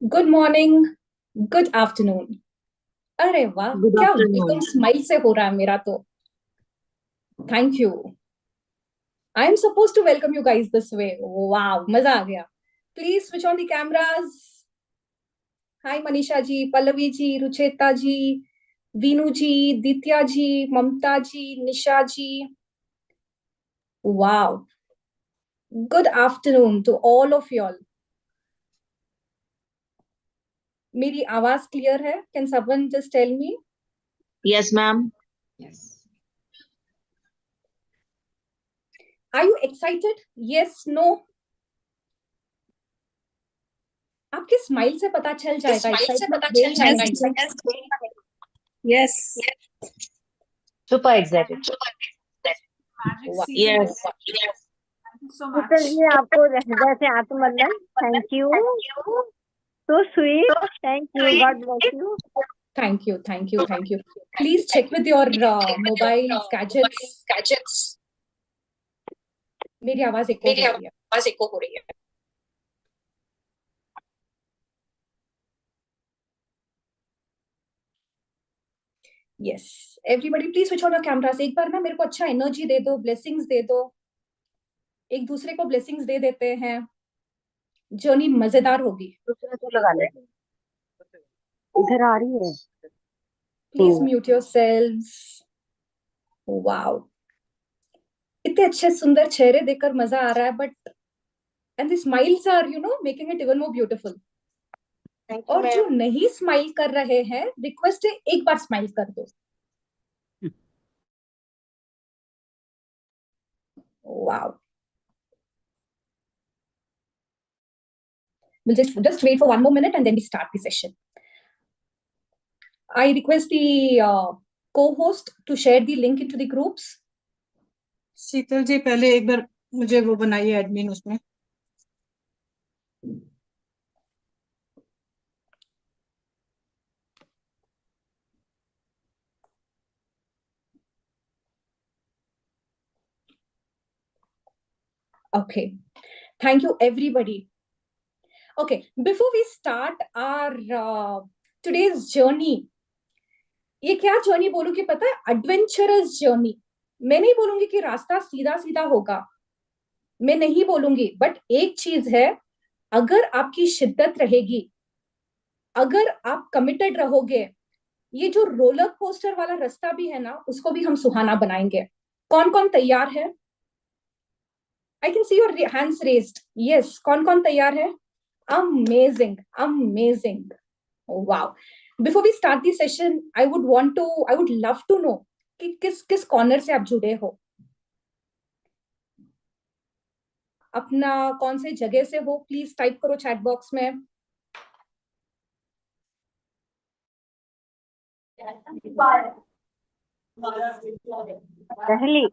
Good morning, good afternoon. अरे वाह, good क्या वेलकम आफ्टरनून। स्माइल से हो रहा है मेरा तो। Thank you. I am suppose to welcome you guys this way. वाह, मजा आ गया। Please switch on the cameras. Hi Manisha ji, Pallavi ji, Rucheta ji, Veenu ji, Ditya ji, Mamta ji, Nisha ji. वाह, good afternoon to all of you all. मेरी आवाज क्लियर है? Can someone just tell me? Yes ma'am. Are you excited? Yes, no? आपके smile से पता चल जाएगा स्माइल से एक्साइटमेंट पता है चल या जाएगा नहीं। Excitement. Yes, super excited. Magic वाह, सीजन यस। है। Thank you so Sheetal much. जी, आपको हृदय से आत्मवंदन। Thank you. So sweet. Thank you. God bless you. Thank you, thank you, thank you. Please check with your mobile gadgets. Gadgets. मेरी आवाज एको मेरी हो रही है? आवाज इको हो रही है। Yes, everybody please switch on your cameras. एक बार ना मेरे को अच्छा एनर्जी दे दो, ब्लेसिंग्स दे दो। एक दूसरे को ब्लेसिंग्स दे देते हैं। जर्नी मजेदार होगी। दूसरा तो लगा ले। इधर आ रही है। Please mute yourselves. Wow, इतने अच्छे सुंदर चेहरे देखकर मजा आ रहा है, but and the smiles are making it even more beautiful. Thank you और जो मैम। नहीं स्माइल कर रहे हैं, रिक्वेस्ट है एक बार स्माइल कर दो। Wow, we'll just wait for one more minute and then we start the session. I request the co-host to share the link into the groups. शीतल जी, पहले एक बार मुझे वो बनाइए एडमिन उसमें। Okay, thank you everybody. Okay, before we start our today's journey, ये क्या journey बोलूं कि पता है, एडवेंचरस जर्नी। मैं नहीं बोलूंगी कि रास्ता सीधा सीधा होगा, मैं नहीं बोलूंगी, बट एक चीज है, अगर आपकी शिद्दत रहेगी, अगर आप कमिटेड रहोगे, ये जो रोलर कोस्टर वाला रास्ता भी है ना, उसको भी हम सुहाना बनाएंगे। कौन कौन तैयार है? I can see your hands raised. Yes, कौन कौन तैयार है? Amazing, amazing. Wow. Before we start the session, I would love to know कि किस किस कॉर्नर से आप जुड़े हो, अपना कौन से जगह से हो। प्लीज टाइप करो चैट बॉक्स में। पहली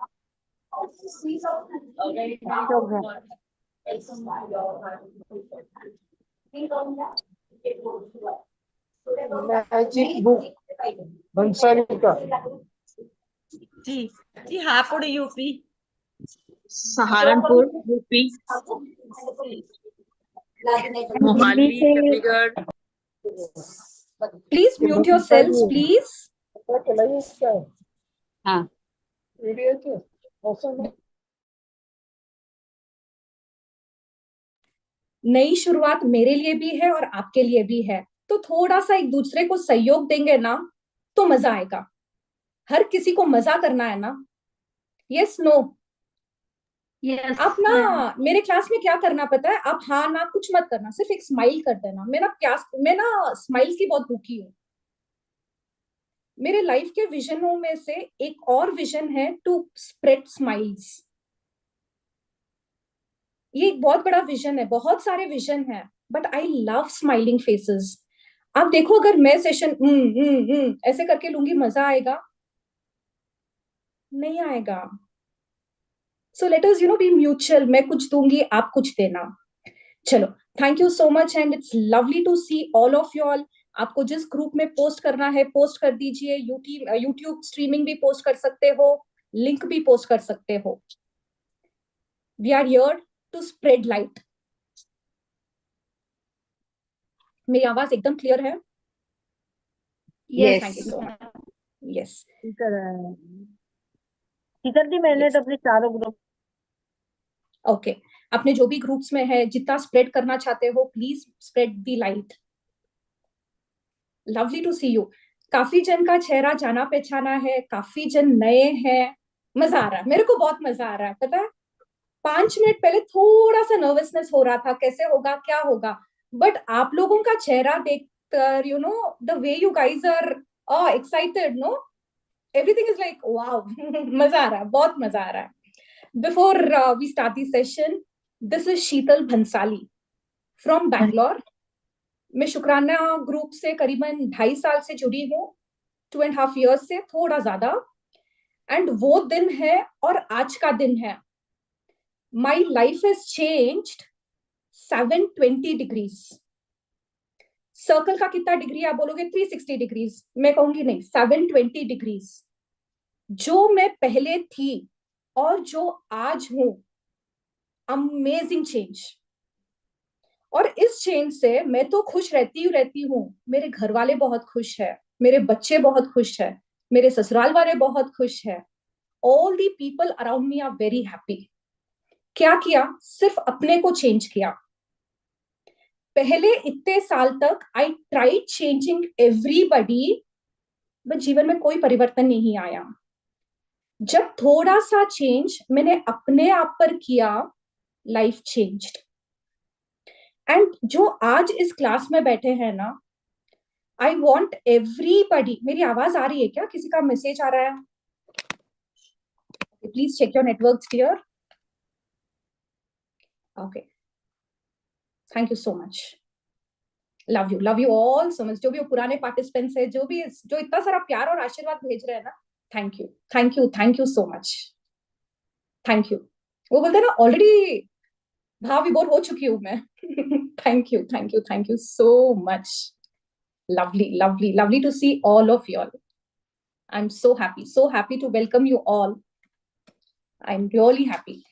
अशोक है। मैजिक बुक बंसाली का। जी जी, हापुड़ यूपी। सहारनपुर यूपी। दिल्ली मोहाली से। Chandigarh. Please mute yourselves please. पता चलाइए क्या है? हाँ। वीडियो के मौसम में नई शुरुआत मेरे लिए भी है और आपके लिए भी है, तो थोड़ा सा एक दूसरे को सहयोग देंगे ना, तो मजा आएगा। हर किसी को मजा करना है ना? Yes, no? यस आप ना, मैम। मेरे क्लास में क्या करना पता है, आप हाँ ना कुछ मत करना, सिर्फ एक स्माइल कर देना। मैं ना स्माइल की बहुत भूखी हूँ। मेरे लाइफ के विजनों में से एक और विजन है टू स्प्रेड स्माइल्स। ये एक बहुत बड़ा विजन है, बहुत सारे विजन है, but I love smiling faces. आप देखो, अगर मैं सेशन ऐसे करके लूंगी, मजा आएगा? नहीं आएगा। So let us be mutual. मैं कुछ दूंगी, आप कुछ देना। चलो, thank you so much and it's lovely to see all of you all. आपको जिस ग्रुप में पोस्ट करना है पोस्ट कर दीजिए। यूट्यूब स्ट्रीमिंग भी पोस्ट कर सकते हो, लिंक भी पोस्ट कर सकते हो। We are here to spread light. मेरी आवाज एकदम क्लियर है? Yes. Thank you so much. Yes, Sheetal ji मैंने Yes. तो अपने चारों ग्रुप ओके। अपने जो भी ग्रुप्स में है, जितना स्प्रेड करना चाहते हो, please spread the light. Lovely to see you. काफी जन का चेहरा जाना पहचाना है, काफी जन नए हैं। मजा आ रहा है, मेरे को बहुत मजा आ रहा है। पता है, 5 मिनट पहले थोड़ा सा नर्वसनेस हो रहा था, कैसे होगा क्या होगा, बट आप लोगों का चेहरा देखकर, you know, the way you guys are excited, no, everything is like wow. मजा आ रहा है, बहुत मजा आ रहा है। Before we start the session, this is Sheetal Bhansali from Bangalore. मैं शुक्राना ग्रुप से करीबन 2.5 साल से जुड़ी हूँ, 2.5 years से, थोड़ा ज्यादा। एंड वो दिन है और आज का दिन है, my life is changed 720 degrees। Circle का कितना डिग्री आप बोलोगे? 360 degrees। मैं कहूंगी नहीं, 720 degrees। जो मैं पहले थी और जो आज हूं, अमेजिंग चेंज। और इस चेंज से मैं तो खुश रहती हूँ, मेरे घर वाले बहुत खुश है, मेरे बच्चे बहुत खुश है, मेरे ससुराल वाले बहुत खुश है। All the people around me are very happy. क्या किया? सिर्फ अपने को चेंज किया। पहले इतने साल तक I tried changing everybody, but जीवन में कोई परिवर्तन नहीं आया। जब थोड़ा सा चेंज मैंने अपने आप पर किया, लाइफ चेंज्ड। एंड जो आज इस क्लास में बैठे हैं ना, आई वॉन्ट एवरीबडी। मेरी आवाज आ रही है क्या? किसी का मैसेज आ रहा है? Please check your network clear. Okay, thank you so much. Love you all so much. जो भी पुराने पार्टिसिपेंट्स है, जो इतना सारा प्यार और आशीर्वाद भेज रहे हैं ना, thank you, thank you, thank you so much, thank you. वो बोलते हैं ना, ऑलरेडी भाव विभोर हो चुकी हूं मैं। Thank you, thank you, thank you so much. Lovely, lovely, lovely to see all of you all. I am so happy to welcome you all. I'm really happy.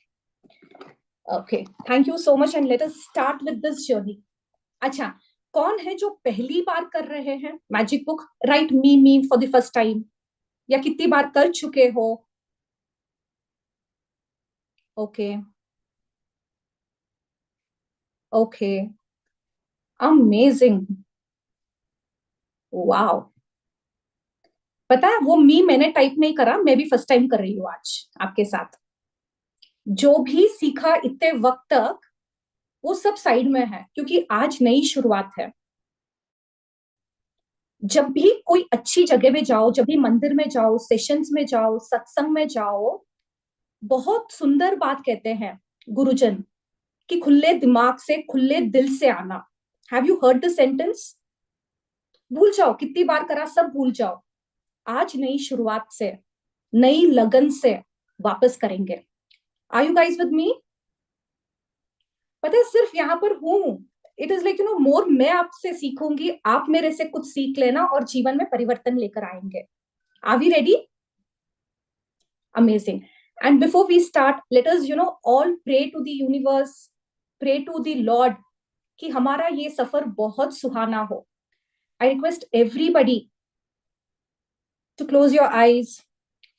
Okay, thank you so much and let us start with this journey. अच्छा, कौन है जो पहली बार कर रहे हैं magic book? Right me for the first time, या कितनी बार कर चुके हो? Okay, okay, amazing, wow. पता है, वो मी मैंने टाइप नहीं करा, मैं भी फर्स्ट टाइम कर रही हूँ आज आपके साथ। जो भी सीखा इतने वक्त तक, वो सब साइड में है, क्योंकि आज नई शुरुआत है। जब भी कोई अच्छी जगह में जाओ, जब भी मंदिर में जाओ, सेशंस में जाओ, सत्संग में जाओ, बहुत सुंदर बात कहते हैं गुरुजन कि खुले दिमाग से, खुले दिल से आना। Have you heard the sentence? भूल जाओ, कितनी बार करा, सब भूल जाओ। आज नई शुरुआत से, नई लगन से वापस करेंगे। Are you guys with me? पता है, सिर्फ यहां पर हूं, it is like, you know, more मैं आपसे सीखूंगी, आप मेरे से कुछ सीख लेना और जीवन में परिवर्तन लेकर आएंगे। Are we ready? Amazing. And before we start, let us, you know, all pray to the universe, pray to the Lord कि हमारा ये सफर बहुत सुहाना हो। I request everybody to close your eyes,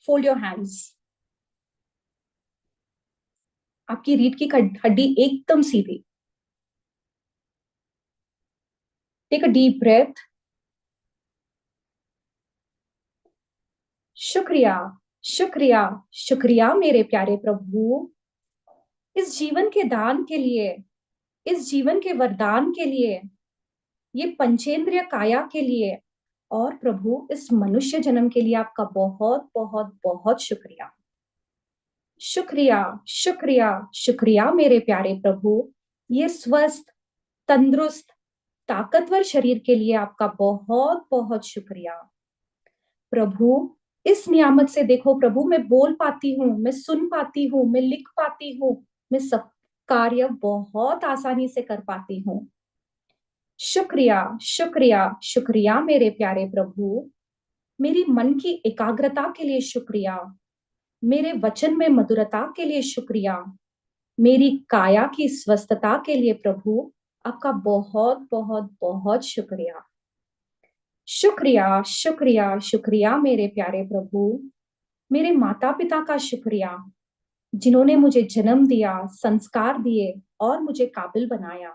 fold your hands. आपकी रीढ़ की हड्डी एकदम सीधी। Take a deep breath. शुक्रिया, शुक्रिया, शुक्रिया मेरे प्यारे प्रभु, इस जीवन के दान के लिए, इस जीवन के वरदान के लिए, ये पंचेंद्रिय काया के लिए, और प्रभु इस मनुष्य जन्म के लिए आपका बहुत बहुत बहुत शुक्रिया। शुक्रिया, शुक्रिया, शुक्रिया मेरे प्यारे प्रभु, ये स्वस्थ, तंदुरुस्त, ताकतवर शरीर के लिए आपका बहुत बहुत शुक्रिया। प्रभु इस नियामत से देखो प्रभु, मैं बोल पाती हूँ, मैं सुन पाती हूँ, मैं लिख पाती हूँ, मैं सब कार्य बहुत आसानी से कर पाती हूँ। शुक्रिया, शुक्रिया, शुक्रिया मेरे प्यारे प्रभु, मेरी मन की एकाग्रता के लिए शुक्रिया, मेरे वचन में मधुरता के लिए शुक्रिया, मेरी काया की स्वस्थता के लिए प्रभु आपका बहुत बहुत बहुत शुक्रिया। शुक्रिया शुक्रिया शुक्रिया मेरे प्यारे प्रभु। मेरे माता पिता का शुक्रिया, जिन्होंने मुझे जन्म दिया, संस्कार दिए और मुझे काबिल बनाया।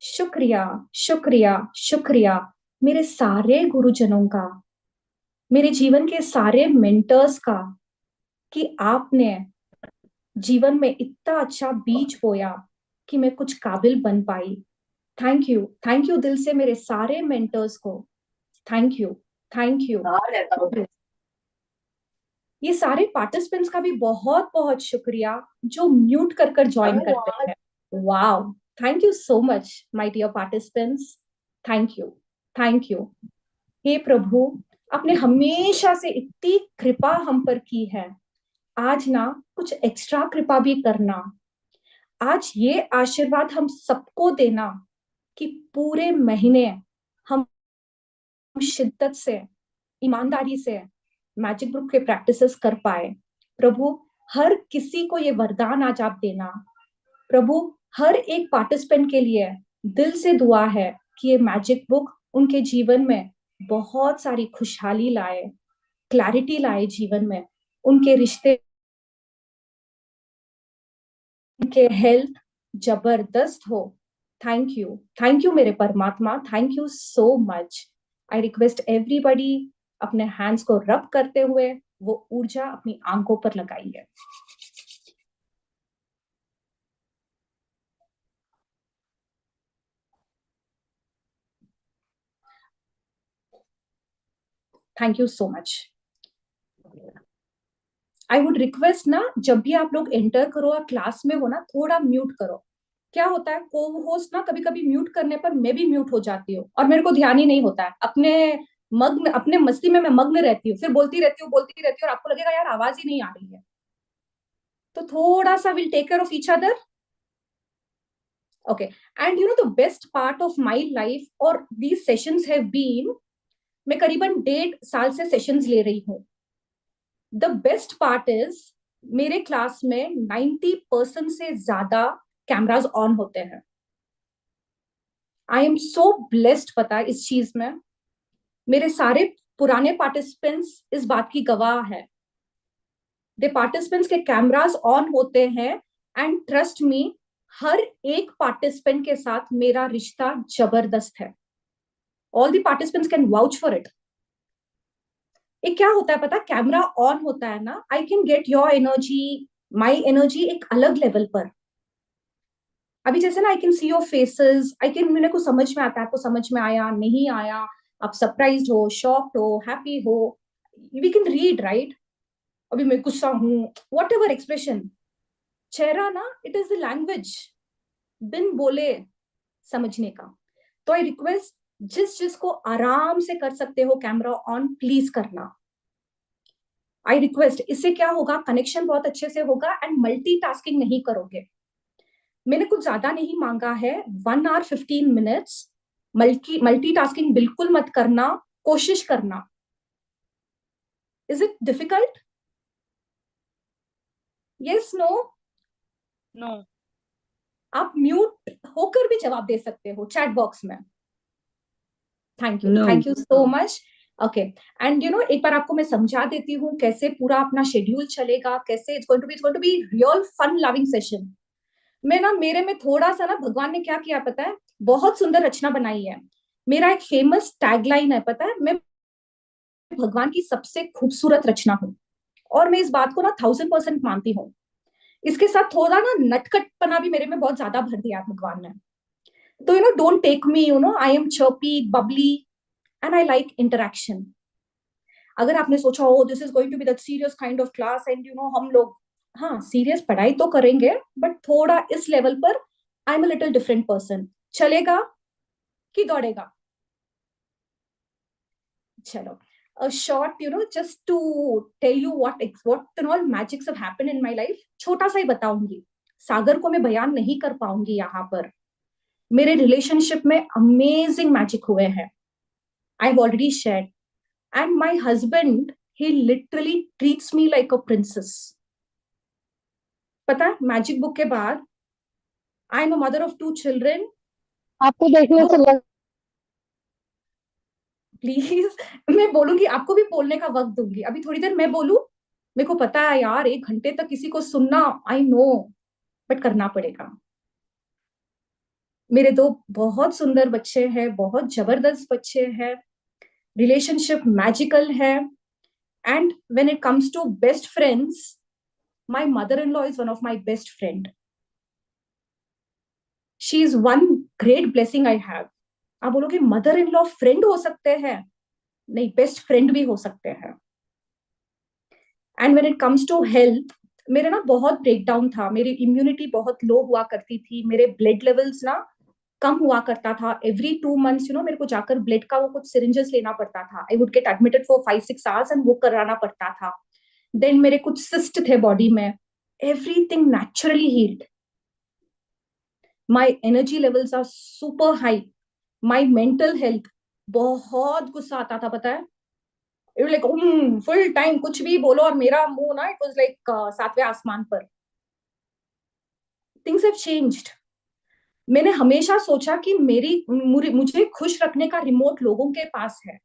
शुक्रिया शुक्रिया शुक्रिया मेरे सारे गुरुजनों का, मेरे जीवन के सारे मेंटर्स का, कि आपने जीवन में इतना अच्छा बीज बोया कि मैं कुछ काबिल बन पाई। थैंक यू दिल से मेरे सारे मेंटर्स को। Thank you thank you. ये सारे पार्टिसिपेंट्स का भी बहुत बहुत शुक्रिया जो म्यूट कर ज्वाइन करते हैं। Wow, thank you so much my dear participants. Thank you thank you. हे प्रभु, आपने हमेशा से इतनी कृपा हम पर की है, आज ना कुछ एक्स्ट्रा कृपा भी करना। आज ये आशीर्वाद हम सबको देना कि पूरे महीने हम शिद्दत से, ईमानदारी से मैजिक ग्रुप के प्रैक्टिसेस कर पाए। प्रभु, हर किसी को ये वरदान आज आप देना। प्रभु, हर एक पार्टिसिपेंट के लिए दिल से दुआ है कि ये मैजिक बुक उनके जीवन में बहुत सारी खुशहाली लाए, क्लैरिटी लाए जीवन में, उनके रिश्ते, उनके हेल्थ जबरदस्त हो। थैंक यू मेरे परमात्मा, thank you so much. I request everybody अपने हैंड्स को रब करते हुए वो ऊर्जा अपनी आंखों पर लगाइए। Thank you so much. I would request ना, जब भी आप लोग एंटर करो या क्लास में हो ना, थोड़ा म्यूट करो। क्या होता है, को होस्ट ना कभी कभी म्यूट करने पर मैं भी म्यूट हो जाती हूँ और मेरे को ध्यान ही नहीं होता है, अपने मस्ती में मैं मग्न रहती हूँ, फिर बोलती रहती हूँ और आपको लगेगा यार आवाज ही नहीं आ रही है। तो थोड़ा सा will take care of each other. Okay, and you know the best part of my life और दीज सेशंस हैव बीन, मैं करीबन 1.5 साल से सेशंस ले रही हूँ। द बेस्ट पार्ट इज मेरे क्लास में 90% से ज्यादा कैमरास ऑन होते हैं। आई एम सो ब्लेस्ड, पता है इस चीज में। मेरे सारे पुराने पार्टिसिपेंट्स इस बात की गवाह है। द पार्टिसिपेंट्स के कैमरास ऑन होते हैं एंड ट्रस्ट मी, हर एक पार्टिसिपेंट के साथ मेरा रिश्ता जबरदस्त है। All the participants can vouch for it. एक क्या होता है पता, कैमरा ऑन होता है ना, I can get your energy, my energy एक अलग लेवल पर। अभी जैसे ना आई can see your faces, I can, मेरे को समझ में आता है आपको समझ में आया नहीं आया, आप सरप्राइज हो, शॉक्ड हो, हैप्पी हो, वी कैन रीड राइट। अभी मैं गुस्सा हूं, वॉट एवर एक्सप्रेशन, चेहरा ना इट इज द लैंग्वेज बिन बोले समझने का। तो आई रिक्वेस्ट, जिसको आराम से कर सकते हो कैमरा ऑन प्लीज करना। आई रिक्वेस्ट, इससे क्या होगा, कनेक्शन बहुत अच्छे से होगा एंड मल्टीटास्किंग नहीं करोगे। मैंने कुछ ज्यादा नहीं मांगा है, 1 hour 15 minutes। मल्टीटास्किंग बिल्कुल मत करना, कोशिश करना। Is it difficult? Yes, no? No. आप म्यूट होकर भी जवाब दे सकते हो चैट बॉक्स में। Thank No. You so much. Okay, and you know एक बार आपको मैं समझा देती हूँ कैसे पूरा अपना शेड्यूल चलेगा, कैसे it's going to be real fun loving session. मैं ना, मेरे में थोड़ा सा ना, भगवान ने क्या किया पता है, बहुत सुंदर रचना बनाई है। मेरा एक फेमस टैगलाइन है पता है, मैं भगवान की सबसे खूबसूरत रचना हूँ, और मैं इस बात को ना 1000% मानती हूँ। इसके साथ थोड़ा ना नटखटपना भी मेरे में बहुत ज्यादा भर दिया है भगवान ने। तो you know don't take me, you know I am chirpy, bubbly and I like interaction. अगर आपने सोचा हो this is going to be the serious kind of class and you know हम लोग, हाँ सीरियस पढ़ाई तो करेंगे बट थोड़ा इस लेवल पर I am a little different person. चलेगा कि दौड़ेगा? चलो, a short, you know, just to tell you what and all magics have happened in my life, छोटा सा ही बताऊंगी, सागर को मैं बयान नहीं कर पाऊंगी यहाँ पर। मेरे रिलेशनशिप में अमेजिंग मैजिक हुए हैं, I have already shared. And my husband, he literally treats me like a princess. पता है मैजिक बुक के बाद I am a mother of 2 children. आपको देखने से लग प्लीज, मैं बोलूंगी, आपको भी बोलने का वक्त दूंगी. अभी थोड़ी देर मैं बोलूं. मेरे को पता है यार, 1 घंटे तक किसी को सुनना, आई नो, बट करना पड़ेगा. मेरे 2 बहुत सुंदर बच्चे हैं, बहुत जबरदस्त बच्चे हैं. रिलेशनशिप मैजिकल है. And when it comes to best friends, my mother in law is one of my best friend. She is one great blessing I have. आप बोलोगे मदर इन लॉ फ्रेंड हो सकते हैं? नहीं, बेस्ट फ्रेंड भी हो सकते हैं. And when it comes to health, मेरे ना बहुत ब्रेकडाउन था. मेरी इम्यूनिटी बहुत लो हुआ करती थी. मेरे ब्लड लेवल्स ना कम हुआ करता था. एवरी 2 मंथ्स मेरे को जाकर ब्लड का वो कुछ सिरिंजेस लेना पड़ता था. I would get admitted for 5-6 hours and वो कराना पड़ता था. देन मेरे कुछ सिस्ट थे बॉडी में. Everything naturally healed. My energy levels are super high. My mental health, बहुत गुस्सा आता था, पता है. इट लाइक फुल टाइम कुछ भी बोलो और मेरा मुंह ना, इट वाज लाइक 7वें आसमान पर. Things have changed. मैंने हमेशा सोचा कि मुझे खुश रखने का रिमोट लोगों के पास है.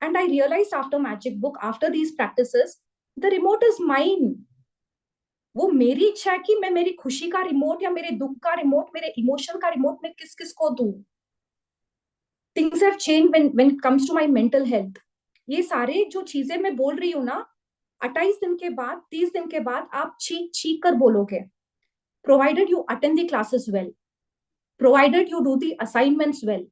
And I realise after magic book, after these practices, the remote is mine. वो मेरी इच्छा है कि मैं मेरी खुशी का रिमोट या मेरे दुख का रिमोट, मेरे इमोशन का रिमोट मैं किस किस को दूं. Things have changed when it comes to my mental health. ये सारे जो चीजें मैं बोल रही हूँ ना, 28 दिन के बाद, 30 दिन के बाद आप चीख चीख कर बोलोगे. Provided you attend the classes well, provided you do the assignments well.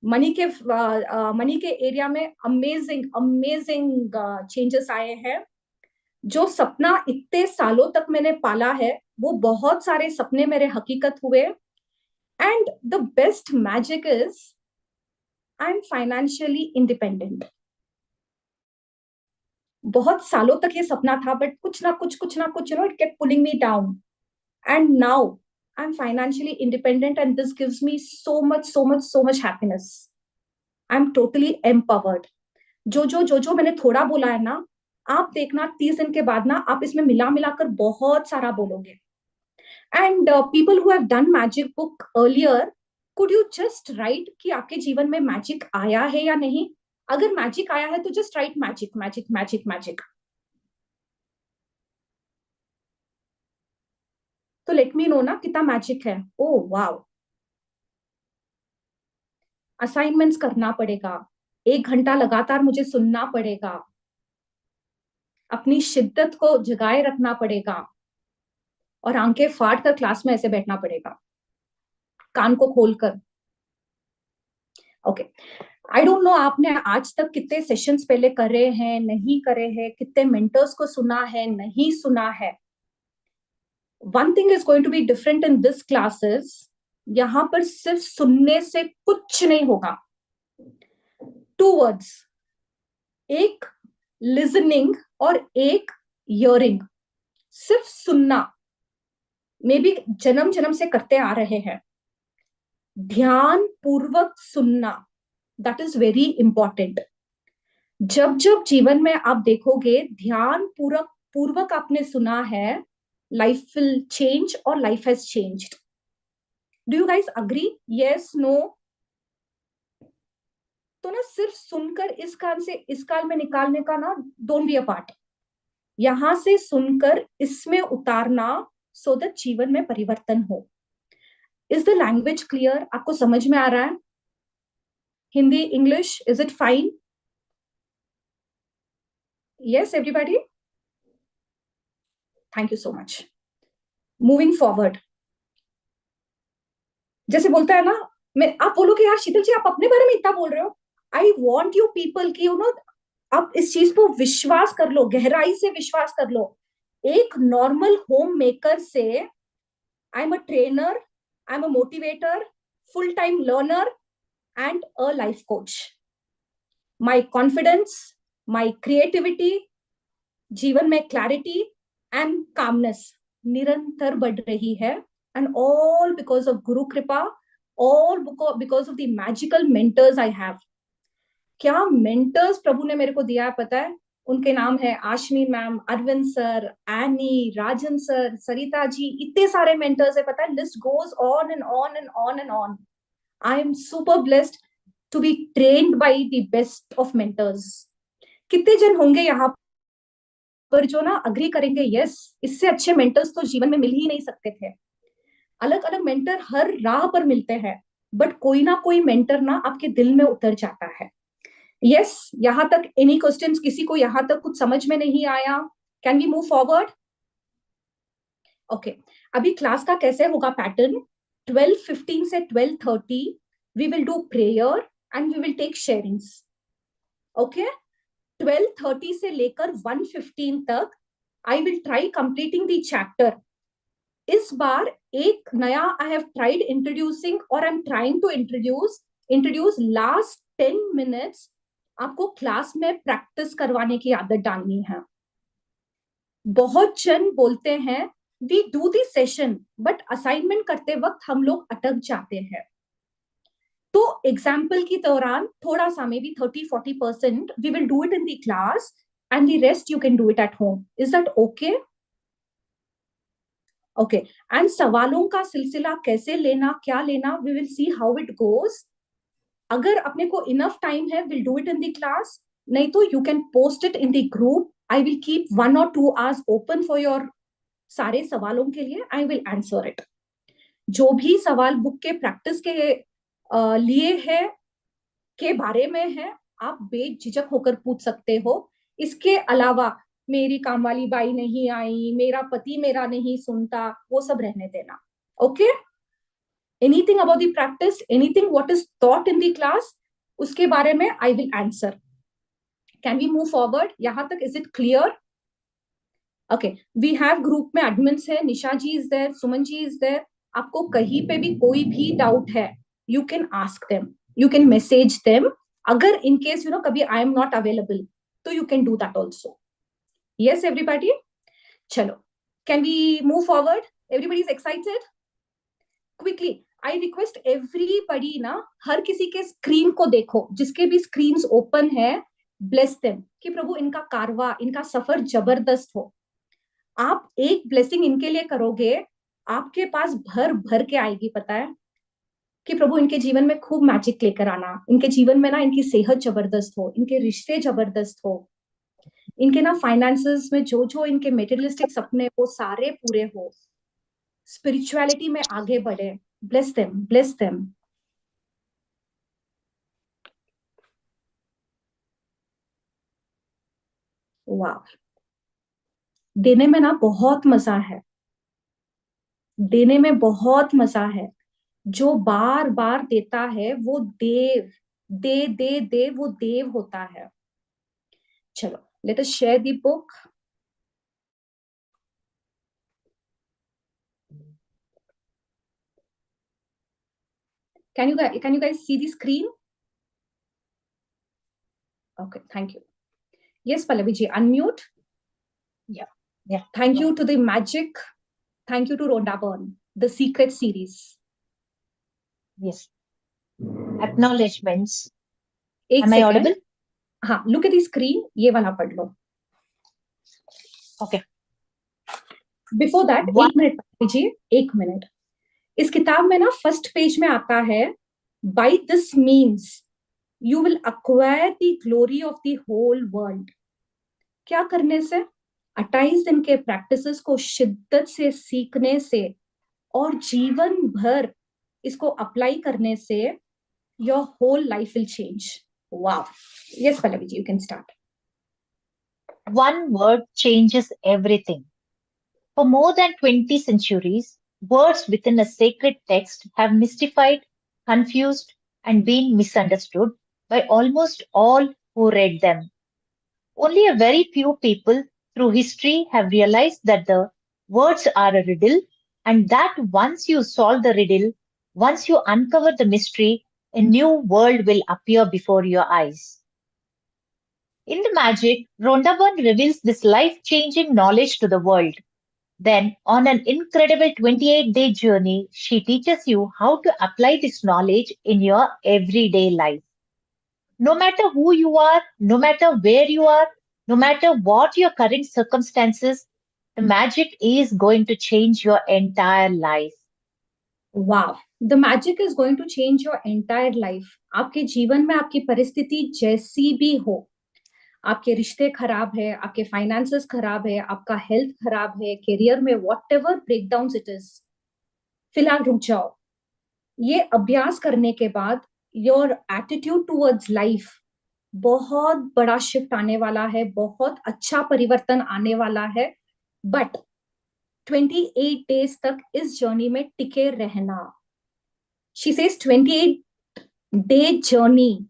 Money के एरिया में अमेजिंग अमेजिंग चेंजेस आए हैं. जो सपना इतने सालों तक मैंने पाला है, वो बहुत सारे सपने मेरे हकीकत हुए. And the best magic is I am financially independent. बहुत सालों तक ये सपना था, बट कुछ ना कुछ it kept pulling me down. And now I am financially independent and this gives me so much happiness. I am totally empowered. जो मैंने थोड़ा बोला है ना, आप देखना 30 दिन के बाद ना आप इसमें मिला मिलाकर बहुत सारा बोलोगे. And people who have done magic book earlier, could you just right कि आपके जीवन में मैजिक आया है या नहीं? अगर मैजिक आया है तो just right magic magic magic magic. तो लेट मी नो ना कितना मैजिक है. Oh wow. असाइनमेंट्स करना पड़ेगा. 1 घंटा लगातार मुझे सुनना पड़ेगा. अपनी शिद्दत को जगाए रखना पड़ेगा. और आंखें फाड़ कर क्लास में ऐसे बैठना पड़ेगा, कान को खोलकर. ओके. आई डोंट नो आपने आज तक कितने सेशंस पहले करे हैं, नहीं करे हैं, कितने मेंटर्स को सुना है, नहीं सुना है. One thing is going to be different in this classes. यहां पर सिर्फ सुनने से कुछ नहीं होगा. 2 वर्ड्स, एक लिसनिंग और एक हियरिंग. सिर्फ सुनना मे भी जन्म जन्म से करते आ रहे हैं. ध्यान पूर्वक सुनना, दैट इज वेरी इंपॉर्टेंट. जब जब जीवन में आप देखोगे ध्यान पूर्वक आपने सुना है, लाइफ विल चेंज और life has changed. Do you guys agree? Yes, no? तो ना सिर्फ सुनकर इस कान से इस कान में निकालने का ना, डोंट बी अ पार्ट. यहां से सुनकर इसमें उतारना, सो दैट जीवन में परिवर्तन हो. Is the language clear? आपको समझ में आ रहा है? Hindi, English, is it fine? Yes everybody? Thank you so much. Moving forward, जैसे बोलता है ना, मैं आप बोलोगे यार शीतल जी आप अपने बारे में इतना बोल रहे हो. आई वॉन्ट यू पीपल की आप इस चीज को विश्वास कर लो, गहराई से विश्वास कर लो. एक नॉर्मल होम मेकर से I am a trainer, I am a motivator, full time learner and a life coach. My confidence, my creativity, जीवन में क्लैरिटी एंड कामनेस निरंतर बढ़ रही है. एंड ऑल बिकॉज ऑफ गुरु कृपा, all because of the magical mentors I have. क्या mentors प्रभु ने मेरे को दिया है पता है? उनके नाम है Ashmi ma'am, Arvind sir, Annie, Rajan sir, Sarita ji, इतने सारे मेंटर्स है, पता है, list goes on and on and on and on. I am super blessed to be trained by the best of mentors. कितने जन होंगे यहाँ पर जो ना अग्री करेंगे, यस, इससे अच्छे मेंटर्स तो जीवन में मिल ही नहीं सकते थे. अलग अलग मेंटर हर राह पर मिलते हैं, बट कोई ना कोई मेंटर ना आपके दिल में उतर जाता है. यस, यहाँ तक एनी क्वेश्चंस? किसी को यहाँ तक कुछ समझ में नहीं आया? Can we move forward? Okay, अभी क्लास का कैसे होगा पैटर्न? 12:15 से 12:30 we will do prayer and we will take sharings. Okay, 12:30 से लेकर 1:15 तक I will try completing the chapter. इस बार एक नया आई हैव ट्राइड इंट्रोड्यूसिंग, और I am trying to introduce last 10 minutes आपको क्लास में प्रैक्टिस करवाने की आदत डालनी है. बहुत जन बोलते हैं we do the session, but assignment करते वक्त हम लोग अटक जाते हैं. तो एग्जाम्पल के दौरान थोड़ा सा, maybe 30-40% we will do it in the class and the rest you can do it at home. Is that okay? Okay, and सवालों का सिलसिला कैसे लेना, क्या लेना, we will see how it goes. अगर अपने को इनफ टाइम है, will do it in the class, नहीं तो you can post it in the group. I will keep 1 or 2 hours open for your सारे सवालों के लिए. आई विल आंसर इट. जो भी सवाल बुक के प्रैक्टिस के लिए है, के बारे में है, आप बेझिझक होकर पूछ सकते हो. इसके अलावा मेरी काम वाली बाई नहीं आई, मेरा पति मेरा नहीं सुनता, वो सब रहने देना. Okay, anything about the practice, anything what is taught in the class, उसके बारे में I will answer. Can we move forward? यहां तक is it clear? Okay, we have group में एडमिन्स है, Nisha ji is there, Suman ji is there. आपको कहीं पे भी कोई भी डाउट है, you can ask them, you can message them. अगर इन केस कभी आई एम नॉट अवेलेबल, तो you can do that also. Yes, everybody? Chalo. Can we move forward? Everybody is excited? Quickly, I request everybody ना, हर किसी के screen को देखो, जिसके भी स्क्रीन्स ओपन है, bless them, कि प्रभु इनका कारवा, इनका सफर जबरदस्त हो. आप एक ब्लेसिंग इनके लिए करोगे, आपके पास भर भर के आएगी, पता है, कि प्रभु इनके जीवन में खूब मैजिक लेकर आना, इनके जीवन में ना इनकी सेहत जबरदस्त हो, इनके रिश्ते जबरदस्त हो, इनके ना फाइनेंसेस में जो जो इनके मेटेरियलिस्टिक सपने वो सारे पूरे हो, स्पिरिचुअलिटी में आगे बढ़े. Bless them, bless them. वाह, देने में ना बहुत मजा है, देने में बहुत मजा है. जो बार बार देता है वो देव, दे दे दे, वो देव होता है. चलो, let us share the book. Can you guys see the screen? Okay, thank you. Yes, Pallavi ji, unmute. Yeah. Thank you to the magic. Thank you to Rhonda Byrne, the secret series. Yes. Acknowledgements. एक Am I second. audible? हाँ, look at the screen. ये वाला पढ़ लो. Okay. Before that, एक minute लीजिए, एक minute. इस किताब में ना फर्स्ट पेज में आता है, by this means you will acquire the glory of the whole world. क्या करने से? 28 दिन के प्रैक्टिसेस को शिद्दत से सीखने से और जीवन भर इसको अप्लाई करने से your whole life will change. Wow. Yes, Pallavi ji, you can start. One word changes everything. For more than 20 centuries, words within a sacred text have mystified, confused, and been misunderstood by almost all who read them. Only a very few people through history have realized that the words are a riddle, and that once you solve the riddle, once you uncover the mystery, a new world will appear before your eyes. In the magic, Rhonda Byrne reveals this life-changing knowledge to the world. Then, on an incredible 28-day journey, she teaches you how to apply this knowledge in your everyday life. No matter who you are, no matter where you are, No matter what your current circumstances, the magic is going to change your entire life. Wow, the magic is going to change your entire life. आपके जीवन में आपकी परिस्थिति जैसी भी हो, आपके रिश्ते खराब है, आपके फाइनेंसेस खराब है, आपका हेल्थ खराब है, करियर में what ever breakdown it is, फिलहाल रुक जाओ. ये अभ्यास करने के बाद योर एटीट्यूड टूवर्ड्स लाइफ बहुत बड़ा शिफ्ट आने वाला है, बहुत अच्छा परिवर्तन आने वाला है. बट 28 डेज तक इस जर्नी में टिके रहना. She says 28 day journey,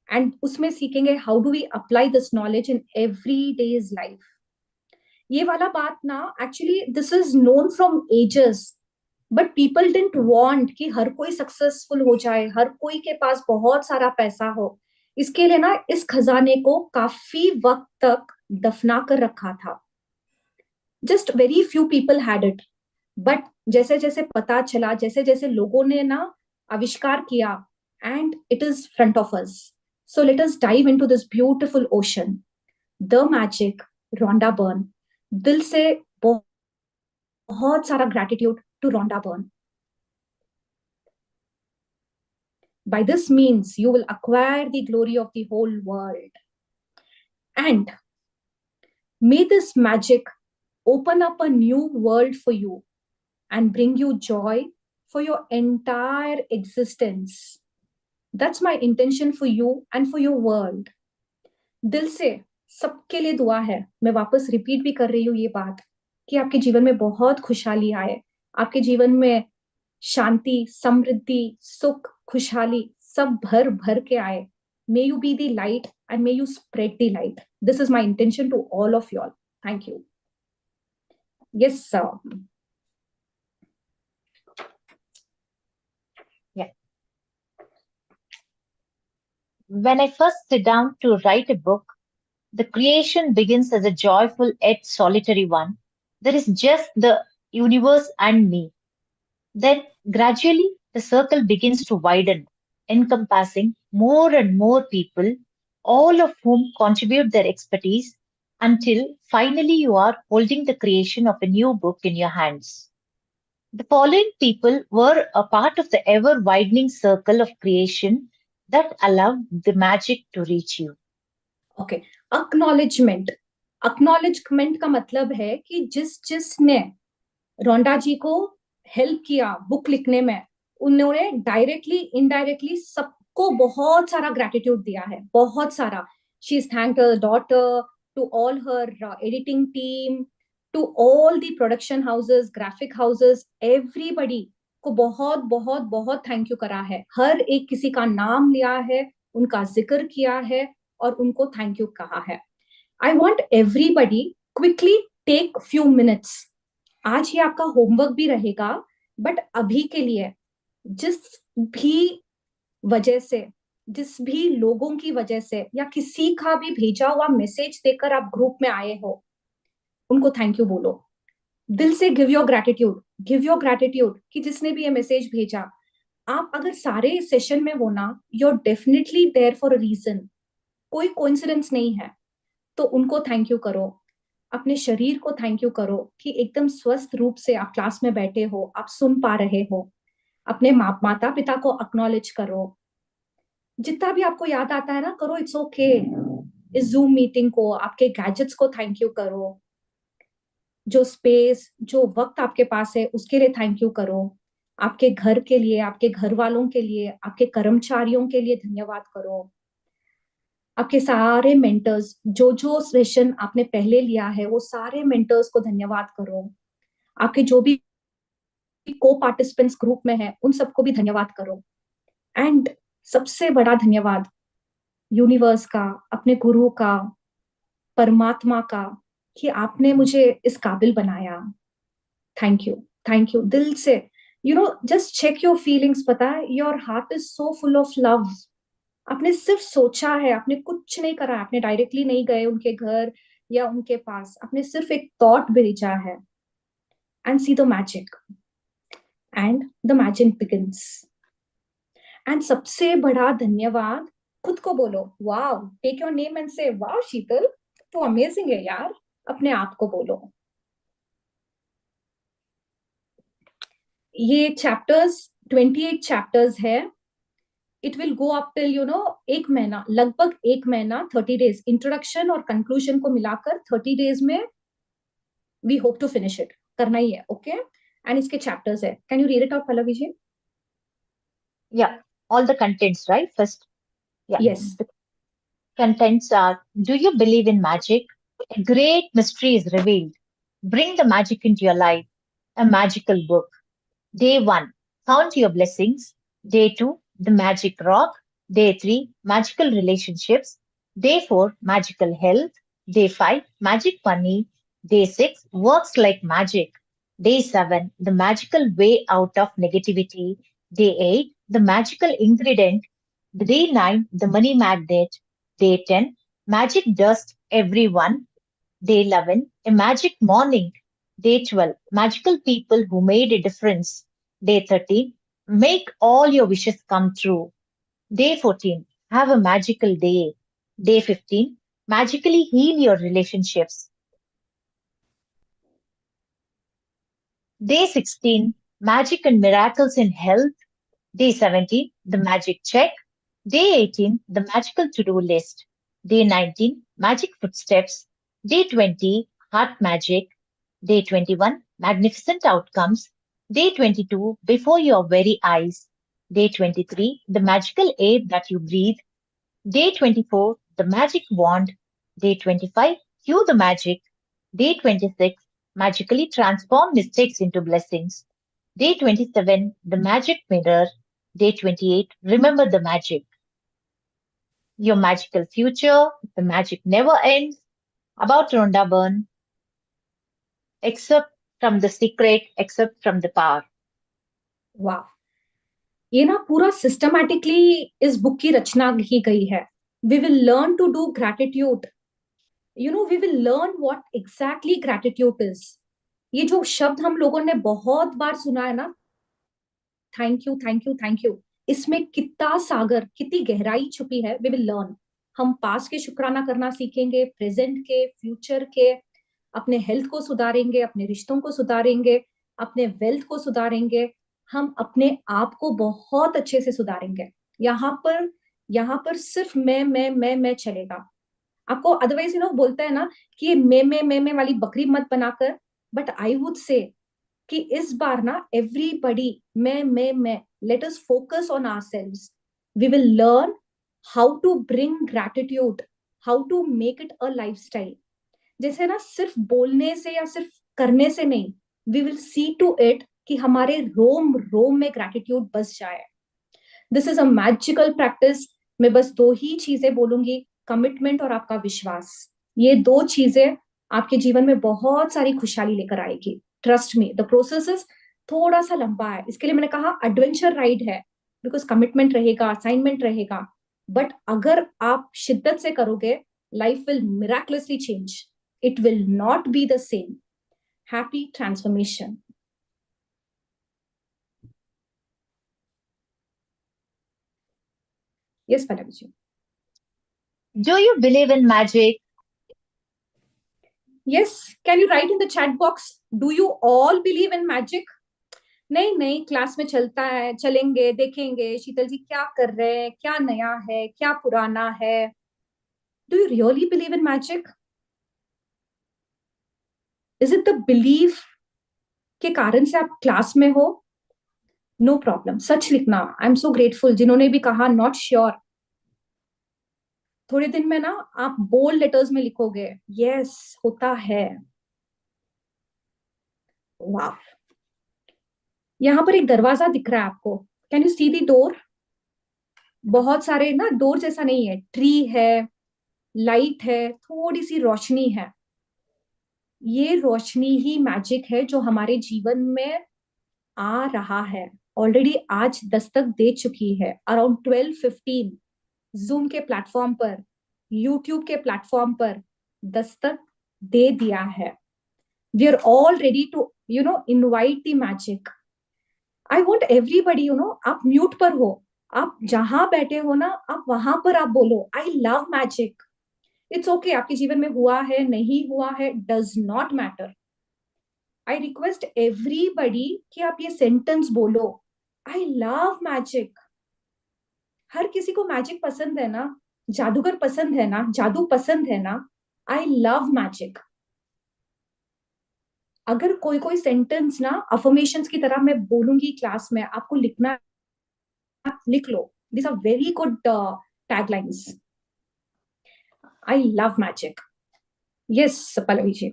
and उसमें सीखेंगे how do we apply this knowledge in every days life. ये वाला बात ना, actually this is known from ages, but people didn't want कि हर कोई सक्सेसफुल हो जाए, हर कोई के पास बहुत सारा पैसा हो. इसके लिए ना इस खजाने को काफी वक्त तक दफना कर रखा था. Just very few people had it. But जैसे जैसे पता चला, जैसे जैसे लोगों ने ना आविष्कार किया, and it is front of us. So let us dive into this beautiful ocean, the magic, Rhonda Byrne. दिल से बहुत सारा gratitude to Rhonda Byrne. By this means, you will acquire the glory of the whole world. And may this magic open up a new world for you and bring you joy for your entire existence. That's my intention for you and for your world. दिल से सबके लिए दुआ है. मैं वापस repeat भी कर रही हूँ ये बात कि आपके जीवन में बहुत खुशहाली आए, आपके जीवन में शांति, समृद्धि, सुख, खुशहाली सब भर भर के आए. May you be the light and may you spread the light. This is my intention to all of you all. Thank you. Yes, sir. Yeah. When I first sit down to write a book, the creation begins as a joyful yet solitary one. There is just the universe and me. Then gradually the circle begins to widen, encompassing more and more people, all of whom contribute their expertise until finally you are holding the creation of a new book in your hands. The following people were a part of the ever widening circle of creation that allowed the magic to reach you. Okay. Acknowledgement. Acknowledgement का मतलब है कि जिसने रोंडा जी को help किया book लिखने में, उन्होंने डायरेक्टली इनडायरेक्टली सबको बहुत सारा ग्रेटिट्यूड दिया है, बहुत सारा. She is thanked her daughter, to all her editing team, to all the production houses, graphic houses, everybody को बहुत बहुत बहुत थैंक यू करा है. हर एक किसी का नाम लिया है, उनका जिक्र किया है और उनको थैंक यू कहा है. I want everybody quickly take few minutes. आज ये आपका होमवर्क भी रहेगा, बट अभी के लिए जिस भी वजह से, जिस भी लोगों की वजह से या किसी का भी भेजा हुआ मैसेज देकर आप ग्रुप में आए हो, उनको थैंक यू बोलो. दिल से गिव योर ग्रैटिट्यूड कि जिसने भी ये मैसेज भेजा. आप अगर सारे सेशन में हो ना, you are definitely there for a reason. कोई कोइंसिडेंस नहीं है. तो उनको थैंक यू करो. अपने शरीर को थैंक यू करो कि एकदम स्वस्थ रूप से आप क्लास में बैठे हो, आप सुन पा रहे हो. अपने माता पिता को एक्नॉलेज करो. जितना भी आपको याद आता है ना, करो. It's okay. इस जूम मीटिंग को, आपके गैजेट्स को थैंक यू करो. जो स्पेस, जो वक्त आपके पास है उसके लिए थैंक यू करो. आपके घर के लिए, आपके घर वालों के लिए, आपके कर्मचारियों के लिए धन्यवाद करो. आपके सारे मेंटर्स, जो सेशन आपने पहले लिया है, वो सारे मेंटर्स को धन्यवाद करो. आपके जो भी को पार्टिसिपेंट्स ग्रुप में है, उन सबको भी धन्यवाद करो. एंड सबसे बड़ा धन्यवाद यूनिवर्स का, अपने गुरु का, परमात्मा का, कि आपने मुझे इस काबिल बनाया. थैंक यू दिल से. Just check your feelings. पता है, your heart is so full of love. आपने सिर्फ सोचा है, आपने कुछ नहीं करा. आपने डायरेक्टली नहीं गए उनके घर या उनके पास, आपने सिर्फ एक थॉट भेजा है. And see the magic, and the magic begins. And सबसे बड़ा धन्यवाद खुद को बोलो. वाव. टेक योर नेम एंड से वाव शीतल, तो अमेजिंग है यार, अपने आप को बोलो। ये चैप्टर्स 28 चैप्टर्स है। It will go up till एक महीना, लगभग एक महीना, 30 डेज। इंट्रोडक्शन और कंक्लूजन को मिलाकर 30 डेज में we hope to finish it, करना ही है। ओके एंड इसके चैप्टर्स है, can you read it out Pallavi ji? Yeah, all the contents, right? First, yeah. Yes. The contents are: do you believe in magic? A great mystery is revealed. Bring the magic into your life. A magical book. Day 1, count your blessings. Day 2, the magic rock. Day 3, magical relationships. Day 4, magical health. Day 5, magic money. Day 6, works like magic. Day 7, the magical way out of negativity. Day 8, the magical ingredient. Day 9, the money magnet. Day 10, magic dust everyone. Day 11, a magic morning. Day 12, magical people who made a difference. Day 13, make all your wishes come true. Day 14, have a magical day. Day 15, magically heal your relationships. Day 16, magic and miracles in health. Day 17, the magic check. Day 18, the magical to-do list. Day 19, magic footsteps. Day 20, heart magic. Day 21, magnificent outcomes. Day 22, before your very eyes. Day 23, the magical air that you breathe. Day 24, the magic wand. Day 25, cue the magic. Day 26, magically transform mistakes into blessings. Day 27, the magic mirror. Day 28, remember the magic. Your magical future, the magic never ends. About Rhonda Byrne, except from the secret, except from the power. वाह, ये ना पूरा systematically इस book की रचना की गई है। We will learn to do gratitude, we will learn what exactly gratitude is. ये जो शब्द हम लोगों ने बहुत बार सुना है ना, thank you thank you thank you, इसमें कितना सागर, कितनी गहराई छुपी है। We will learn. हम पास्ट के शुक्राना करना सीखेंगे, प्रेजेंट के, फ्यूचर के, अपने हेल्थ को सुधारेंगे, अपने रिश्तों को सुधारेंगे, अपने वेल्थ को सुधारेंगे, हम अपने आप को बहुत अच्छे से सुधारेंगे। यहाँ पर सिर्फ मैं चलेगा। आपको अदरवाइज बोलता है ना कि ये मैं वाली बकरी मत बनाकर, बट आई वुड से कि इस बार ना एवरीबडी मैं, let us focus on ourselves. We will learn how to bring gratitude, how to make it a lifestyle. जैसे ना सिर्फ बोलने से या सिर्फ करने से नहीं, we will see to it कि हमारे रोम रोम में ग्रैटिट्यूड बस जाए। This is a magical practice. मैं बस दो ही चीजें बोलूंगी, कमिटमेंट और आपका विश्वास। ये दो चीजें आपके जीवन में बहुत सारी खुशहाली लेकर आएगी। Trust me, the process is थोड़ा सा लंबा है, इसके लिए मैंने कहा एडवेंचर राइड है, बिकॉज कमिटमेंट रहेगा, असाइनमेंट रहेगा। बट अगर आप शिद्दत से करोगे, life will miraculously change. It will not be the same. Happy transformation. Yes, Pallavi. Do you believe in magic? Yes, can you write in the chat box, do you all believe in magic? नहीं, class में चलता है, चलेंगे, देखेंगे शीतल जी क्या कर रहे हैं, क्या नया है, क्या पुराना है। Do you really believe in magic? Is it the belief के कारण से आप क्लास में हो? नो प्रॉब्लम, सच लिखना। आई एम सो ग्रेटफुल जिन्होंने भी कहा नॉट श्योर। थोड़े दिन में ना आप बोल्ड लेटर्स में लिखोगे यस होता है। वाह, यहाँ पर एक दरवाजा दिख रहा है आपको, can you see the door? बहुत सारे ना डोर जैसा नहीं है, ट्री है, लाइट है, थोड़ी सी रोशनी है। ये रोशनी ही मैजिक है जो हमारे जीवन में आ रहा है, ऑलरेडी आज दस्तक दे चुकी है। अराउंड 12:15 जूम के प्लेटफॉर्म पर, यूट्यूब के प्लेटफॉर्म पर दस्तक दे दिया है। We are all ready to invite the magic. I want everybody, आप म्यूट पर हो, आप जहां बैठे हो ना, आप वहां पर आप बोलो आई लव मैजिक। इट्स ओके, आपके जीवन में हुआ है नहीं हुआ है, does not matter. I request everybody कि आप ये सेंटेंस बोलो, आई लव मैजिक. हर किसी को मैजिक पसंद है ना, जादूगर पसंद है ना, जादू पसंद है ना. आई लव मैजिक. अगर कोई कोई सेंटेंस ना अफर्मेशंस की तरह मैं बोलूंगी क्लास में, आपको लिखना, आप लिख लो. These are very good taglines. I love magic. Yes, Pallavi ji.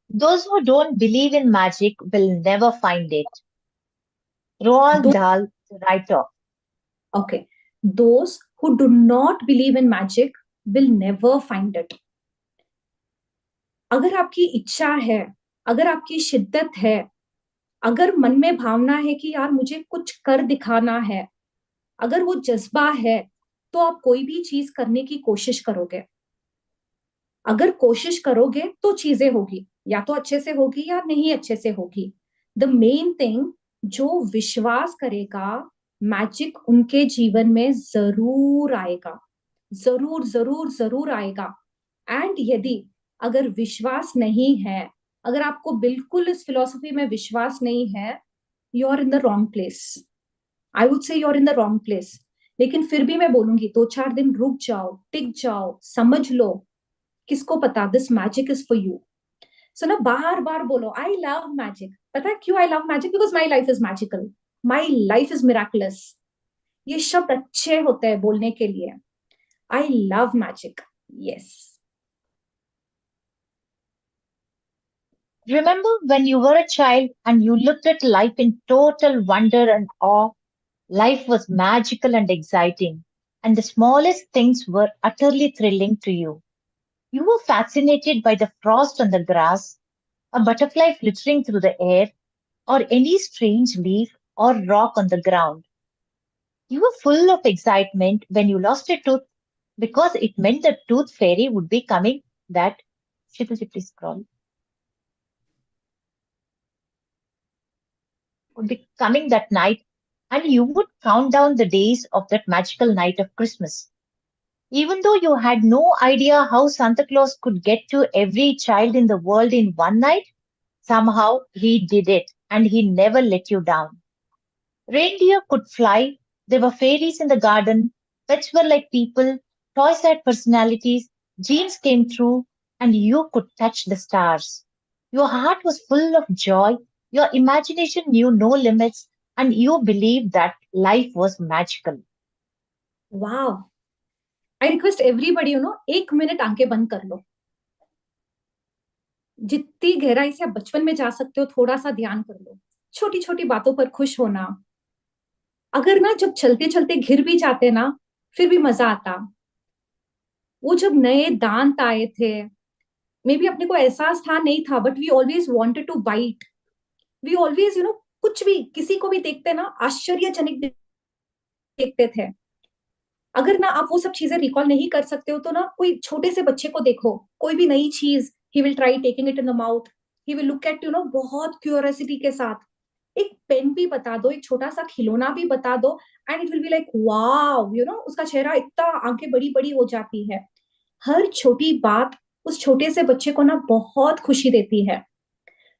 Those who don't believe in magic will never find it. Roald Tho- Dahl, writer. Okay. Those who do not believe in magic will never find it. अगर आपकी इच्छा है, अगर आपकी शिद्दत है, अगर मन में भावना है कि यार मुझे कुछ कर दिखाना है, अगर वो जज्बा है, तो आप कोई भी चीज करने की कोशिश करोगे. अगर कोशिश करोगे तो चीजें होगी, या तो अच्छे से होगी या नहीं अच्छे से होगी. द मेन थिंग, जो विश्वास करेगा, मैजिक उनके जीवन में जरूर आएगा, जरूर जरूर जरूर आएगा. एंड यदि अगर विश्वास नहीं है, अगर आपको बिल्कुल इस फिलॉसफी में विश्वास नहीं है, you are in the wrong place. I would say you are in the wrong place. लेकिन फिर भी मैं बोलूंगी 2-4 दिन रुक जाओ, टिक जाओ, समझ लो. किसको पता, this magic is for you. So ना बार बार बोलो आई लव मैजिक. पता है क्यों आई love magic? Because my life is magical, my life is miraculous. ये शब्द अच्छे होते हैं बोलने के लिए. आई love magic. Yes. Remember when you were a child and you looked at life in total wonder and awe? Life was magical and exciting, and the smallest things were utterly thrilling to you. You were fascinated by the frost on the grass, a butterfly flittering through the air, or any strange leaf or rock on the ground. You were full of excitement when you lost a tooth because it meant the tooth fairy would be coming that Shitaji, please scroll. Would be coming that night, and you would count down the days of that magical night of Christmas. Even though you had no idea how Santa Claus could get to every child in the world in one night, somehow he did it and he never let you down. Reindeer could fly, there were fairies in the garden, pets were like people, toys had personalities, dreams came true, and you could touch the stars. Your heart was full of joy, your imagination knew no limits, and you believed that life was magical. वाह. आई request everybody, 1 minute आंखें बंद कर लो. जितनी गहराई से आप बचपन में जा सकते हो, थोड़ा सा ध्यान कर लो. छोटी छोटी बातों पर खुश होना. अगर ना जब चलते चलते घिर भी जाते ना, फिर भी मजा आता. वो जब नए दांत आए थे, मे बी अपने को एहसास था नहीं था, but we always wanted to bite. We always कुछ भी किसी को भी देखते ना आश्चर्यजनक देखते थे. अगर ना आप वो सब चीजें रिकॉल नहीं कर सकते हो, तो ना कोई छोटे से बच्चे को देखो, कोई भी नई चीज, he will try taking it in the mouth, he will look at बहुत क्यूरियोसिटी के साथ. एक पेन भी बता दो, एक छोटा सा खिलौना भी बता दो, and it will be like wow. उसका चेहरा इतना, आंखें बड़ी बड़ी हो जाती है. हर छोटी बात उस छोटे से बच्चे को ना बहुत खुशी देती है.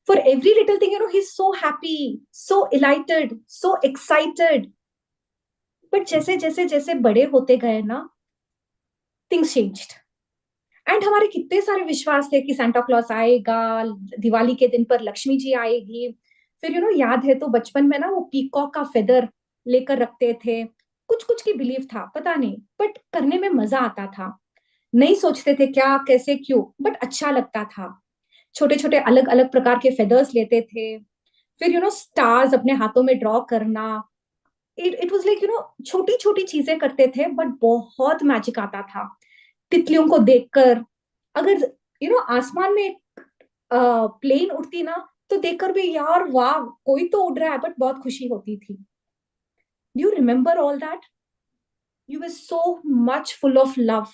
For every little thing, he is so happy, so elated, so excited. But जैसे जैसे जैसे बड़े होते गए ना, थिंग्स चेंज्ड. एंड हमारे कितने सारे विश्वास थे कि सांता क्लॉज आएगा, दिवाली के दिन पर लक्ष्मी जी आएगी. फिर याद है तो बचपन में ना वो पीकॉक का फेदर लेकर रखते थे. कुछ कुछ की बिलीव था, पता नहीं, बट करने में मजा आता था. नहीं सोचते थे क्या कैसे क्यों, बट अच्छा लगता था. छोटे छोटे अलग अलग प्रकार के फेदर्स लेते थे. फिर स्टार्स अपने हाथों में ड्रॉ करना. इट वाज लाइक छोटी छोटी चीजें करते थे, बट बहुत मैजिक आता था. तितलियों को देखकर, अगर आसमान में प्लेन उड़ती ना, तो देखकर भी यार वाह, कोई तो उड़ रहा है, बट बहुत खुशी होती थी. Do you remember all that? You were so much full of love,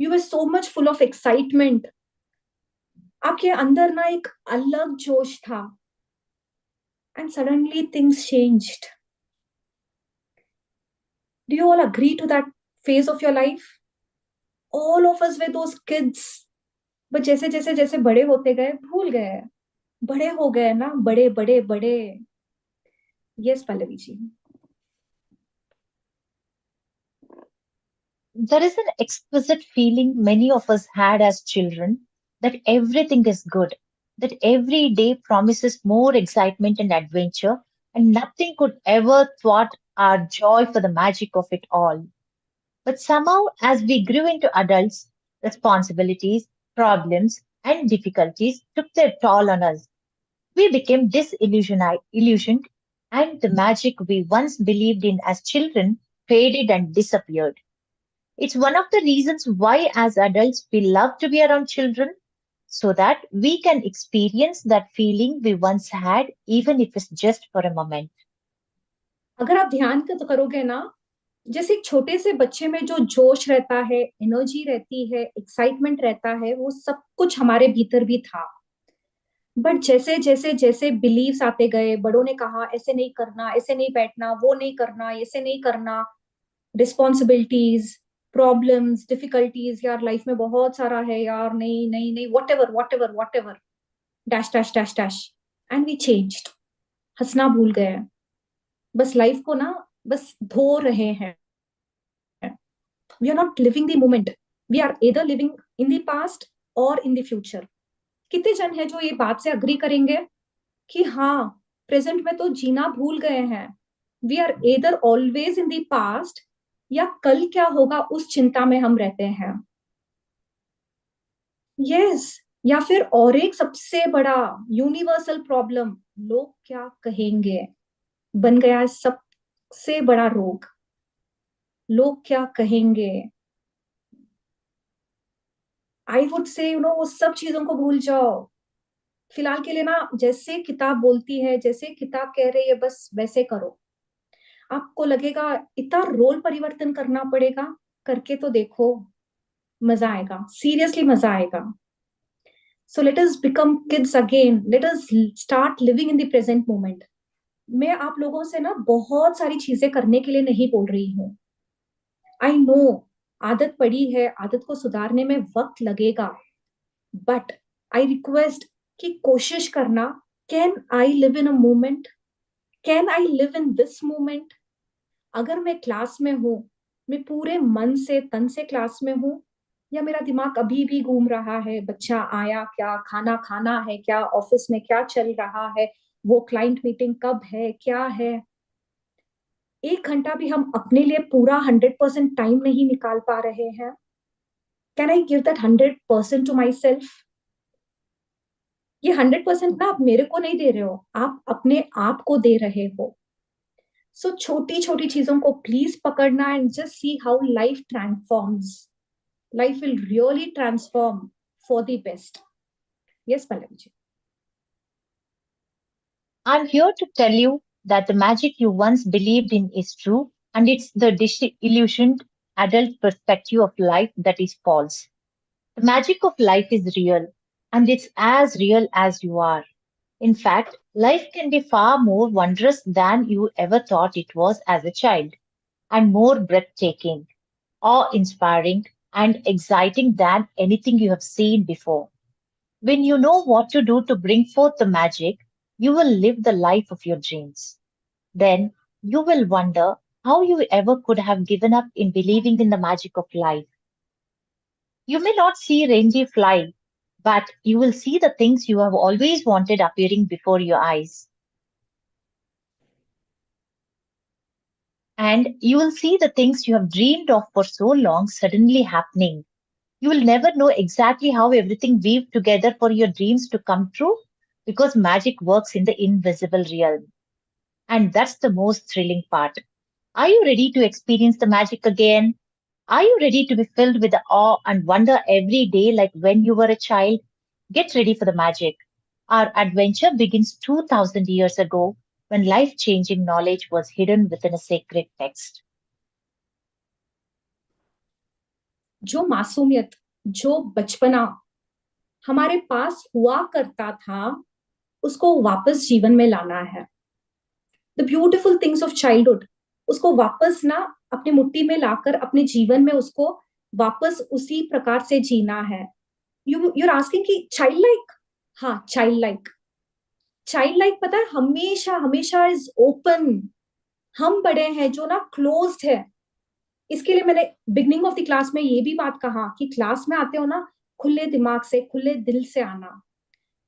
you were so much full of excitement. आपके अंदर ना एक अलग जोश था. And suddenly things changed. Do you all agree to that phase of your life? All of us were those kids. But जैसे जैसे जैसे बड़े होते गए भूल गए, बड़े हो गए ना, बड़े बड़े बड़े. Yes Pallavi ji. There is an exquisite feeling many of us had as children that everything is good, that every day promises more excitement and adventure, and nothing could ever thwart our joy for the magic of it all. But somehow, as we grew into adults, responsibilities, problems, and difficulties took their toll on us. We became illusioned, and the magic we once believed in as children faded and disappeared. It's one of the reasons why, as adults, we love to be around children so that we can experience that feeling we once had, even if it's just for a moment. अगर आप ध्यान करोगे ना, जैसे एक छोटे से बच्चे में जो जोश रहता है, एनर्जी रहती है, एक्साइटमेंट रहता है, वो सब कुछ हमारे भीतर भी था. बट जैसे जैसे जैसे बिलीव्स आते गए, बड़ों ने कहा ऐसे नहीं करना, ऐसे नहीं बैठना, वो नहीं करना, ऐसे नहीं करना, रिस्पॉन्सिबिलिटीज, प्रॉब्लम्स, डिफिकल्टीज, यार लाइफ में बहुत सारा है यार, नहीं नहीं नहीं, whatever whatever whatever, dash dash dash dash. And we changed. हंसना भूल गए, बस लाइफ को ना बस धो रहे हैं. We are not living the moment. We are either living in the past और इन द फ्यूचर. कितने जन है जो ये बात से अग्री करेंगे कि हाँ, प्रेजेंट में तो जीना भूल गए हैं. We are either always in the past, या कल क्या होगा उस चिंता में हम रहते हैं. यस. या फिर और एक सबसे बड़ा यूनिवर्सल प्रॉब्लम, लोग क्या कहेंगे, बन गया है सबसे बड़ा रोग. लोग क्या कहेंगे. आई वुड से वो सब चीजों को भूल जाओ. फिलहाल के लिए ना, जैसे किताब बोलती है, जैसे किताब कह रही है, बस वैसे करो. आपको लगेगा इतना रोल परिवर्तन करना पड़ेगा, करके तो देखो, मजा आएगा, सीरियसली मजा आएगा. So let us become kids again. Let us start living in the present moment. मैं आप लोगों से ना बहुत सारी चीजें करने के लिए नहीं बोल रही हूँ. आई नो आदत पड़ी है, आदत को सुधारने में वक्त लगेगा, बट आई रिक्वेस्ट कि कोशिश करना. Can I live in a moment, can I live in this moment. अगर मैं क्लास में हूं, मैं पूरे मन से तन से क्लास में हूं, या मेरा दिमाग अभी भी घूम रहा है, बच्चा आया क्या, खाना खाना है क्या, ऑफिस में क्या चल रहा है, वो क्लाइंट मीटिंग कब है, क्या है. 1 घंटा भी हम अपने लिए पूरा 100% टाइम नहीं निकाल पा रहे हैं. Can I give that 100% to myself. ये 100% ना आप मेरे को नहीं दे रहे हो, आप अपने आप को दे रहे हो. सो छोटी छोटी चीजों को प्लीज पकड़ना, and just see how life transforms. Life will really transform for the best. Yes Pallavi ji. I'm here to tell you that the magic you once believed in is true, and it's the disillusioned adult perspective of life that is false. The magic of life is real, and it's as real as you are. In fact, life can be far more wondrous than you ever thought it was as a child, and more breathtaking, awe-inspiring, and exciting than anything you have seen before. When you know what to do to bring forth the magic, you will live the life of your dreams. Then you will wonder how you ever could have given up in believing in the magic of life. You may not see reindeer fly, but you will see the things you have always wanted appearing before your eyes. And you will see the things you have dreamed of for so long suddenly happening. You will never know exactly how everything weaved together for your dreams to come true, because magic works in the invisible realm. And that's the most thrilling part. Are you ready to experience the magic again? Are you ready to be filled with awe and wonder every day like when you were a child? Get ready for the magic. Our adventure begins 2000 years ago when life-changing knowledge was hidden within a sacred text. जो मासूमियत, जो बचपना हमारे पास हुआ करता था, उसको वापस जीवन में लाना है. The beautiful things of childhood, उसको वापस ना अपने मुट्ठी में लाकर अपने जीवन में उसको वापस उसी प्रकार से जीना है। you're asking कि चाइल्ड लाइक, हाँ चाइल्ड लाइक। चाइल्ड लाइक पता है हमेशा हमेशा इज ओपन। हम बड़े हैं जो ना क्लोज्ड है। इसके लिए मैंने बिगनिंग ऑफ द क्लास में ये भी बात कहा कि क्लास में आते हो ना, खुले दिमाग से, खुले दिल से आना,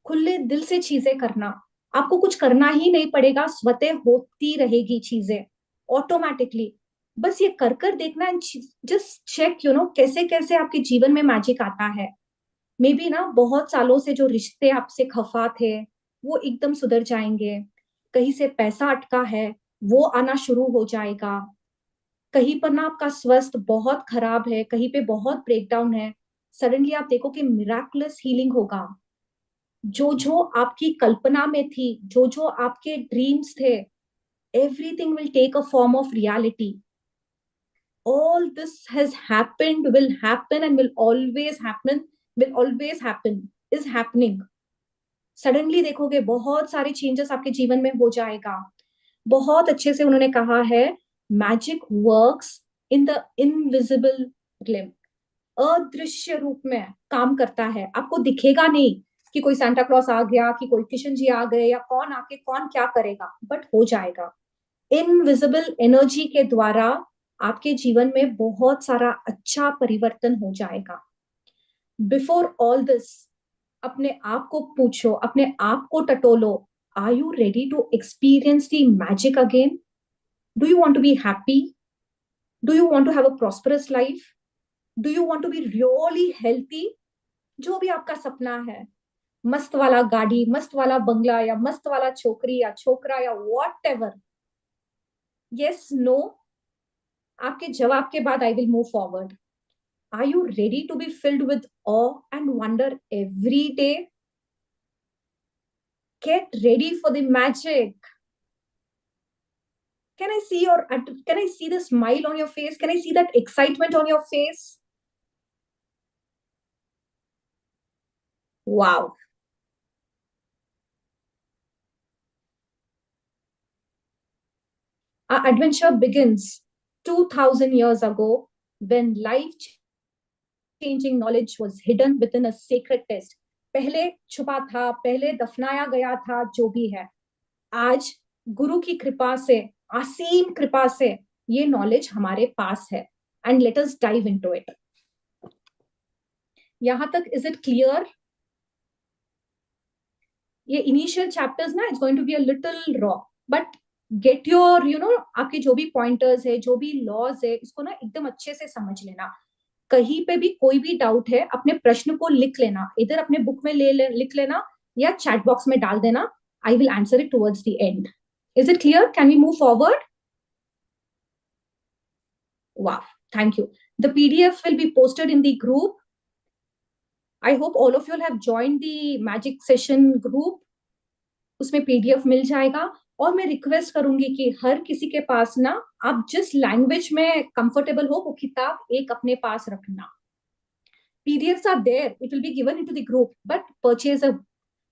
खुले दिल से चीजें करना। आपको कुछ करना ही नहीं पड़ेगा, स्वतः होती रहेगी चीजें ऑटोमेटिकली। बस ये कर कर देखना एंड जस्ट चेक कैसे कैसे आपके जीवन में मैजिक आता है। मे बी ना बहुत सालों से जो रिश्ते आपसे खफा थे वो एकदम सुधर जाएंगे। कहीं से पैसा अटका है वो आना शुरू हो जाएगा। कहीं पर ना आपका स्वास्थ्य बहुत खराब है, कहीं पे बहुत ब्रेकडाउन है, सडनली आप देखो कि मिराकुलस हीलिंग होगा। जो जो आपकी कल्पना में थी, जो जो आपके ड्रीम्स थे, everything will take a form of reality. All this has happened, will happen and will always happen, is happening. Suddenly देखोगे बहुत सारे चेंजेस आपके जीवन में हो जाएगा। बहुत अच्छे से उन्होंने कहा है, magic works in the invisible realm. अदृश्य रूप में काम करता है। आपको दिखेगा नहीं कि कोई सांता क्लॉस आ गया, कि कोई किशन जी आ गए, या कौन आके कौन क्या करेगा, बट हो जाएगा। इनविजिबल एनर्जी के द्वारा आपके जीवन में बहुत सारा अच्छा परिवर्तन हो जाएगा। बिफोर ऑल दिस अपने आप को पूछो, अपने आप को टटोलो, are you ready to experience the magic again? Do you want to be happy? Do you want to have a prosperous life? Do you want to be really healthy? जो भी आपका सपना है, मस्त वाला गाड़ी, मस्त वाला बंगला, या मस्त वाला छोकरी या छोकरा, या वॉट एवर, yes, no, आपके जवाब के बाद I will move forward. Are you ready to be filled with awe and wonder every day? Get ready for the magic. Can I see the smile on your face? Can I see that excitement on your face? Wow. Our adventure begins 2000 years ago when life-changing knowledge was hidden within a sacred text. पहले छुपा था, पहले दफनाया गया था, जो भी है, आज गुरु की कृपा से, असीम कृपा से ये नॉलेज हमारे पास है। And let us dive into it. यहां तक इज इट क्लियर? ये इनिशियल चैप्टर्स ना, it's going to be a little raw, but get your आपके जो भी पॉइंटर्स है, जो भी लॉज है, इसको ना एकदम अच्छे से समझ लेना। कहीं पे भी कोई भी डाउट है, अपने प्रश्न को लिख लेना, इधर अपने बुक में लिख लेना या चैट बॉक्स में डाल देना। I will answer it towards the end. Is it clear? Can we move forward? Wow, thank you. The PDF will be posted in the group. I hope all of you have joined the magic session group. उसमें PDF मिल जाएगा। और मैं request करूंगी कि हर किसी के पास ना, आप जिस लैंग्वेज में कंफर्टेबल हो वो किताब एक अपने पास रखना। PDFs are there, it will be given into the group, but purchase a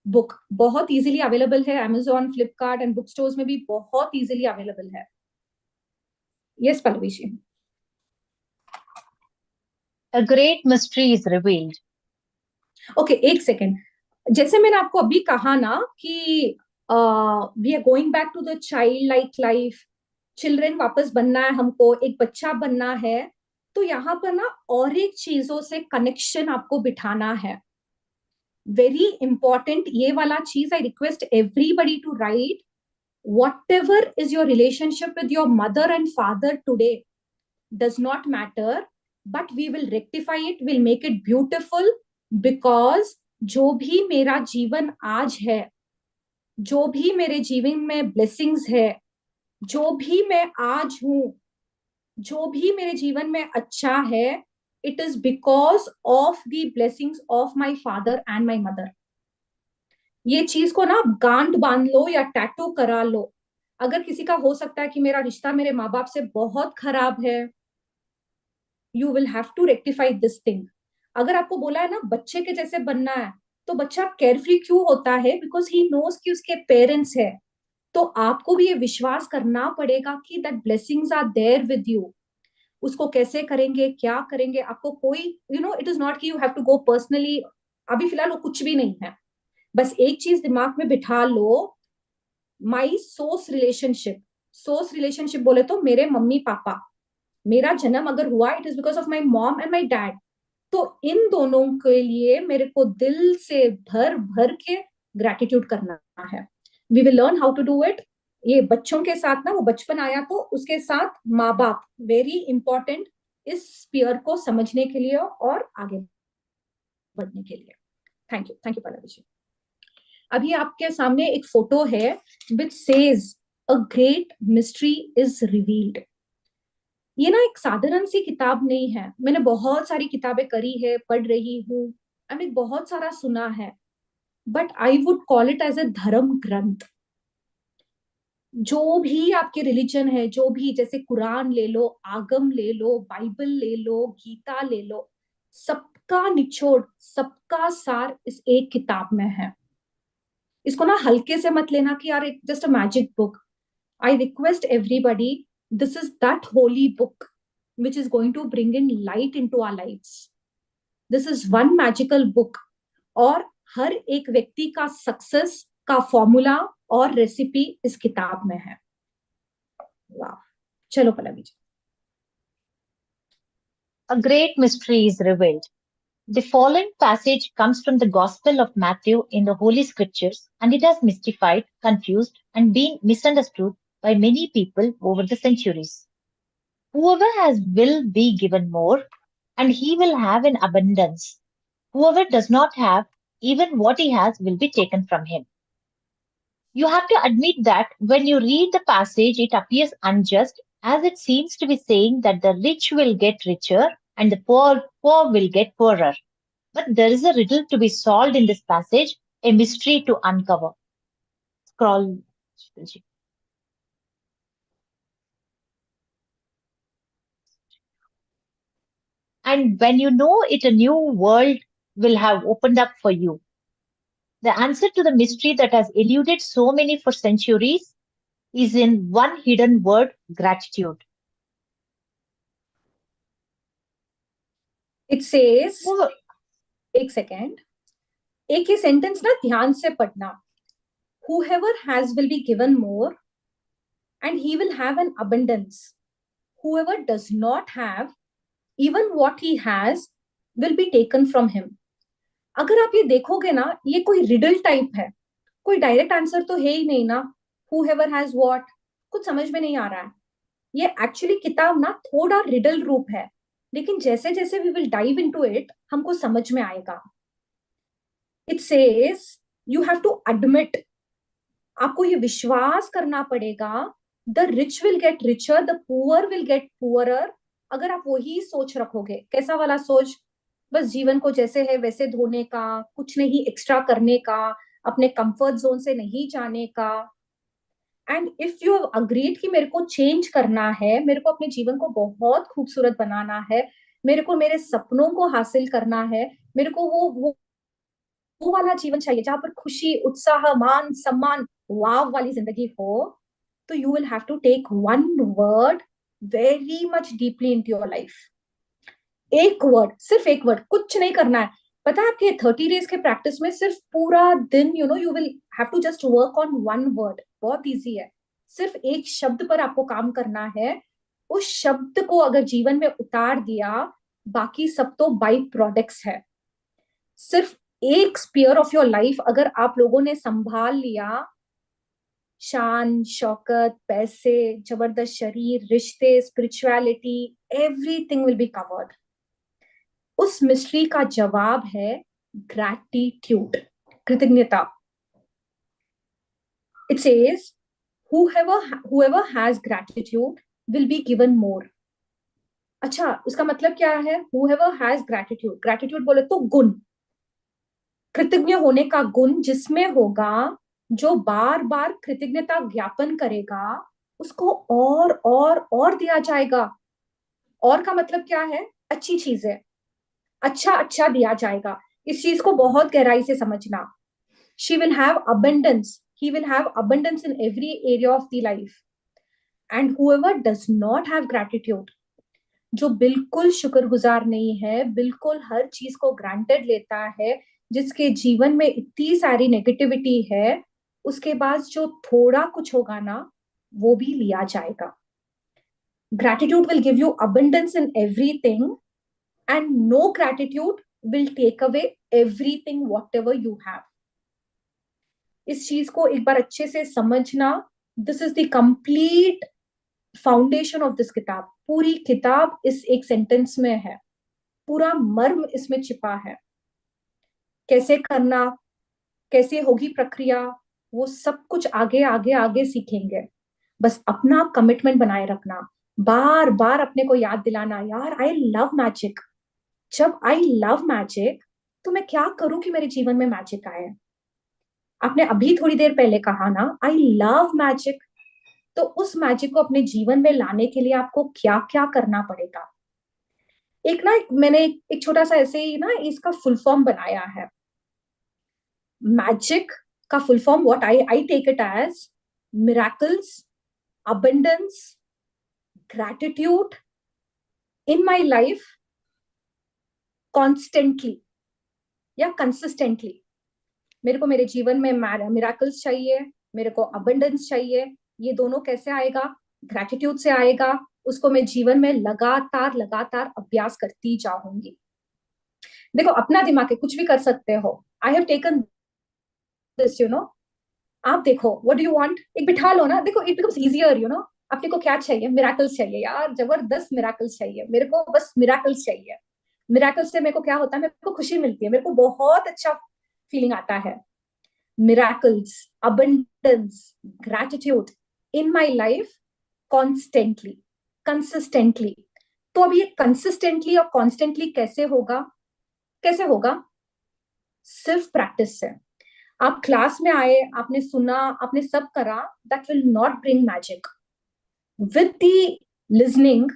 book। बहुत इजीली अवेलेबल है, Amazon, Flipkart and book stores में भी बहुत इजीली अवेलेबल है। Yes Pallavi ji. A great mystery is revealed. Okay, एक सेकेंड। जैसे मैंने आपको अभी कहा ना कि we are going back to the child like life, children वापस बनना है हमको, एक बच्चा बनना है। तो यहाँ पर ना और एक चीजों से कनेक्शन आपको बिठाना है, वेरी इंपॉर्टेंट ये वाला चीज। I request everybody to write whatever is your relationship with your mother and father today, does not matter, but we will rectify it, we'll make it beautiful, because जो भी मेरा जीवन आज है, जो भी मेरे जीवन में ब्लेसिंग्स है, जो भी मैं आज हूं, जो भी मेरे जीवन में अच्छा है, it is because of the blessings of my father and my mother. ये चीज को ना गांठ बांध लो या टैटू करा लो। अगर किसी का हो सकता है कि मेरा रिश्ता मेरे माँ बाप से बहुत खराब है, you will have to rectify this thing. अगर आपको बोला है ना बच्चे के जैसे बनना है, तो बच्चा केयरफ्री क्यों होता है? बिकॉज ही नोज कि उसके पेरेंट्स है। तो आपको भी ये विश्वास करना पड़ेगा कि that blessings are there with you. उसको कैसे करेंगे, क्या करेंगे, आपको कोई इट इज नॉट कि you have to go personally, अभी फिलहाल वो कुछ भी नहीं है। बस एक चीज दिमाग में बिठा लो, माई सोर्स रिलेशनशिप बोले तो मेरे मम्मी पापा, मेरा जन्म अगर हुआ it is because of my mom and my dad. तो इन दोनों के लिए मेरे को दिल से भर भर के ग्रेटिट्यूड करना है। We will learn how to do it. ये बच्चों के साथ ना, वो बचपन आया तो उसके साथ माँ बाप वेरी इंपॉर्टेंट इस स्पीयर को समझने के लिए और आगे बढ़ने के लिए। थैंक यू पल्लवी जी। अभी आपके सामने एक फोटो है which says a great mystery is revealed. ये ना एक साधारण सी किताब नहीं है, मैंने बहुत सारी किताबें करी है, पढ़ रही हूँ, मैंने बहुत सारा सुना है, but I would call it as a धर्म ग्रंथ। जो भी आपके रिलीजन है, जो भी, जैसे कुरान ले लो, आगम ले लो, बाइबल ले लो, गीता ले लो, सबका निचोड़, सबका सार इस एक किताब में है। इसको ना हल्के से मत लेना कि यार एक just a magic book. I request everybody, this is that holy book which is going to bring in light into our lives. This is one magical book और हर एक व्यक्ति का सक्सेस का फॉर्मूला और रेसिपी इस किताब में है। वाह, चलो Pallavi ji. A great mystery is revealed. The following passage comes from the Gospel of Matthew in the Holy Scriptures, and it has mystified, confused, and been misunderstood by many people over the centuries. Whoever has will be given more, and he will have in abundance. Whoever does not have, even what he has will be taken from him. You have to admit that when you read the passage, it appears unjust, as it seems to be saying that the rich will get richer and the poor will get poorer. But there is a riddle to be solved in this passage, a mystery to uncover. Scroll. And when you know it, a new world will have opened up for you. The answer to the mystery that has eluded so many for centuries is in one hidden word, gratitude. It says, एक second, एक ही sentence ना ध्यान से पढ़ना। Whoever has will be given more and he will have an abundance. Whoever does not have, even what he has will be taken from him. अगर आप ये देखोगे ना, ये कोई रिडल टाइप है, कोई डायरेक्ट आंसर तो है ही नहीं ना। Whoever has what, कुछ समझ में नहीं आ रहा है। ये एक्चुअली किताब ना थोड़ा रिडल रूप है, लेकिन जैसे जैसे we will dive into it हमको समझ में आएगा। It says you have to admit, आपको ये विश्वास करना पड़ेगा, the rich will get richer, the poor will get poorer. अगर आप वही सोच रखोगे, कैसा वाला सोच, बस जीवन को जैसे है वैसे धोने का, कुछ नहीं एक्स्ट्रा करने का, अपने कंफर्ट जोन से नहीं जाने का। And if you have agreed कि मेरे को चेंज करना है, मेरे को अपने जीवन को बहुत खूबसूरत बनाना है, मेरे को मेरे सपनों को हासिल करना है, मेरे को वो वाला जीवन चाहिए जहां पर खुशी, उत्साह, मान सम्मान, वाव वाली जिंदगी हो, तो you will have to take one word very much deeply into your life. एक वर्ड, सिर्फ एक वर्ड, कुछ नहीं करना है। पता है आपके 30 डेज के प्रैक्टिस में सिर्फ पूरा दिन you will have to just work on one word. बहुत इजी है, सिर्फ एक शब्द पर आपको काम करना है। उस शब्द को अगर जीवन में उतार दिया, बाकी सब तो बाई प्रोडक्ट्स है। सिर्फ एक स्पीयर ऑफ योर लाइफ अगर आप लोगों ने संभाल लिया, शान, शौकत, पैसे, जबरदस्त शरीर, रिश्ते, spirituality, everything will be covered. उस मिस्ट्री का जवाब है ग्रैटिट्यूड, कृतज्ञता। It says whoever has gratitude will be given more. अच्छा, उसका मतलब क्या है? whoever has gratitude, gratitude बोले तो गुण, कृतज्ञ होने का गुण जिसमें होगा, जो बार बार कृतज्ञता ज्ञापन करेगा उसको और दिया जाएगा। और का मतलब क्या है? अच्छी चीजें, अच्छा दिया जाएगा। इस चीज को बहुत गहराई से समझना। She will have abundance, he will have abundance in every area of the life. And whoever does not have gratitude, जो बिल्कुल शुक्रगुजार नहीं है, बिल्कुल हर चीज को ग्रांटेड लेता है, जिसके जीवन में इतनी सारी नेगेटिविटी है, उसके बाद जो थोड़ा कुछ होगा ना, वो भी लिया जाएगा. Gratitude will give you abundance in everything, and no gratitude will take away everything whatever you have. इस चीज को एक बार अच्छे से समझना. This is the complete foundation of this किताब. पूरी किताब इस एक सेंटेंस में है. पूरा मर्म इसमें छिपा है. कैसे करना, कैसे होगी प्रक्रिया, वो सब कुछ आगे आगे आगे सीखेंगे. बस अपना कमिटमेंट बनाए रखना. बार बार अपने को याद दिलाना, यार आई लव मैजिक. जब आई लव मैजिक, तो मैं क्या करूं कि मेरे जीवन में मैजिक आए. आपने अभी थोड़ी देर पहले कहा ना, आई लव मैजिक. तो उस मैजिक को अपने जीवन में लाने के लिए आपको क्या क्या करना पड़ेगा. एक ना मैंने एक छोटा सा ऐसे ही ना इसका फुल फॉर्म बनाया है. मैजिक का full form what I take it as miracles, abundance, gratitude in my life constantly या कंसिस्टेंटली. मेरे को मेरे जीवन में मिरेकल्स चाहिए, मेरे को अबंडेंस चाहिए. ये दोनों कैसे आएगा? ग्रैटिट्यूड से आएगा. उसको मैं जीवन में लगातार लगातार अभ्यास करती जाऊंगी. देखो, अपना दिमाग है, कुछ भी कर सकते हो. आई हैव टेकन दिस, आप देखो, व्हाट डू यू वांट, एक बिठा लो ना. देखो, इट बिकम्स इजियर. अपने को क्या चाहिए? मिरेकल्स चाहिए. यार जबरदस्त मिरेकल्स चाहिए मेरे को. बस मिरेकल्स चाहिए. मिरेकल्स से मेरे को क्या होता है? मेरे को खुशी मिलती है. मेरे को बहुत अच्छा फीलिंग आता है. Miracles, abundance, gratitude in my life constantly, consistently. तो अब ये कंसिस्टेंटली और कॉन्स्टेंटली कैसे होगा? कैसे होगा? सिर्फ प्रैक्टिस से. आप क्लास में आए, आपने सुना, आपने सब करा, that will not bring magic. With the listening,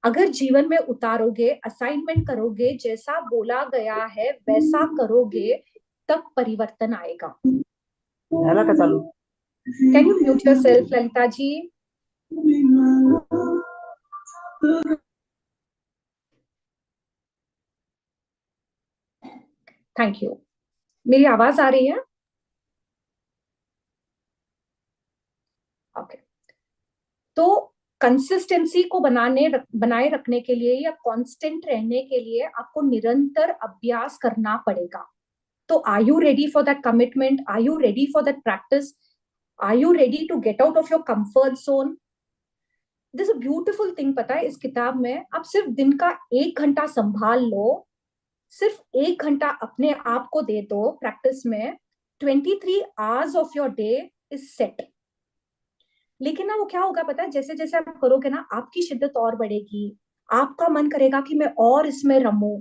अगर जीवन में उतारोगे, असाइनमेंट करोगे, जैसा बोला गया है वैसा करोगे, तब परिवर्तन आएगा. झाला का चालू? Can you mute yourself, Lalita ji? Thank you. मेरी आवाज आ रही है? ओके. तो कंसिस्टेंसी को बनाए रखने के लिए या कांस्टेंट रहने के लिए आपको निरंतर अभ्यास करना पड़ेगा. तो are you ready for that commitment? Are you ready for that practice? Are you ready to get out of your comfort zone? This a beautiful thing. पता है, इस किताब में आप सिर्फ दिन का 1 घंटा संभाल लो. सिर्फ 1 घंटा अपने आप को दे दो प्रैक्टिस में. 23 hours of your day is set. लेकिन ना वो क्या होगा पता है? जैसे जैसे आप करोगे ना, आपकी शिद्दत और बढ़ेगी. आपका मन करेगा कि मैं और इसमें रमूं.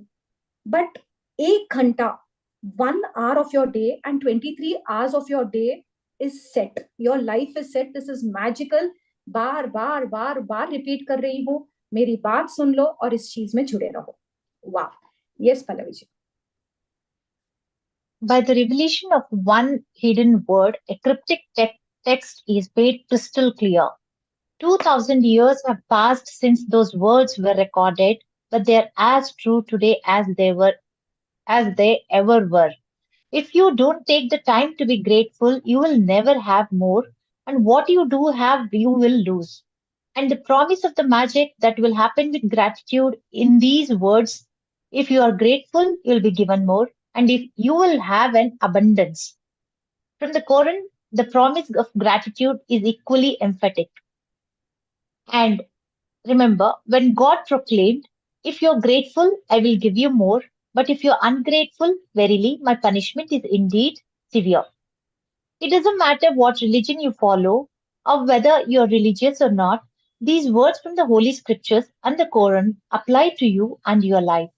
बट 1 घंटा, 1 hour of your day and 23 hours of your day is set. Your life is set. This is magical. Bar bar bar bar repeat कर रही हूँ. मेरी बात सुन लो और इस चीज में जुड़े रहो. वाह. Yes Pallavi ji. By the revelation of one hidden word, a cryptic text is made crystal clear. 2000 years have passed since those words were recorded, but they are as true today as they ever were. If you don't take the time to be grateful, you will never have more, and what you do have, you will lose. And the promise of the magic that will happen with gratitude in these words: if you are grateful, you will be given more, and if you will have an abundance. From the Quran, the promise of gratitude is equally emphatic. And remember, when God proclaimed, if you're grateful, I will give you more, but if you're ungrateful, verily, my punishment is indeed severe. It doesn't matter what religion you follow or whether you're religious or not, these words from the Holy Scriptures and the Quran apply to you and your life.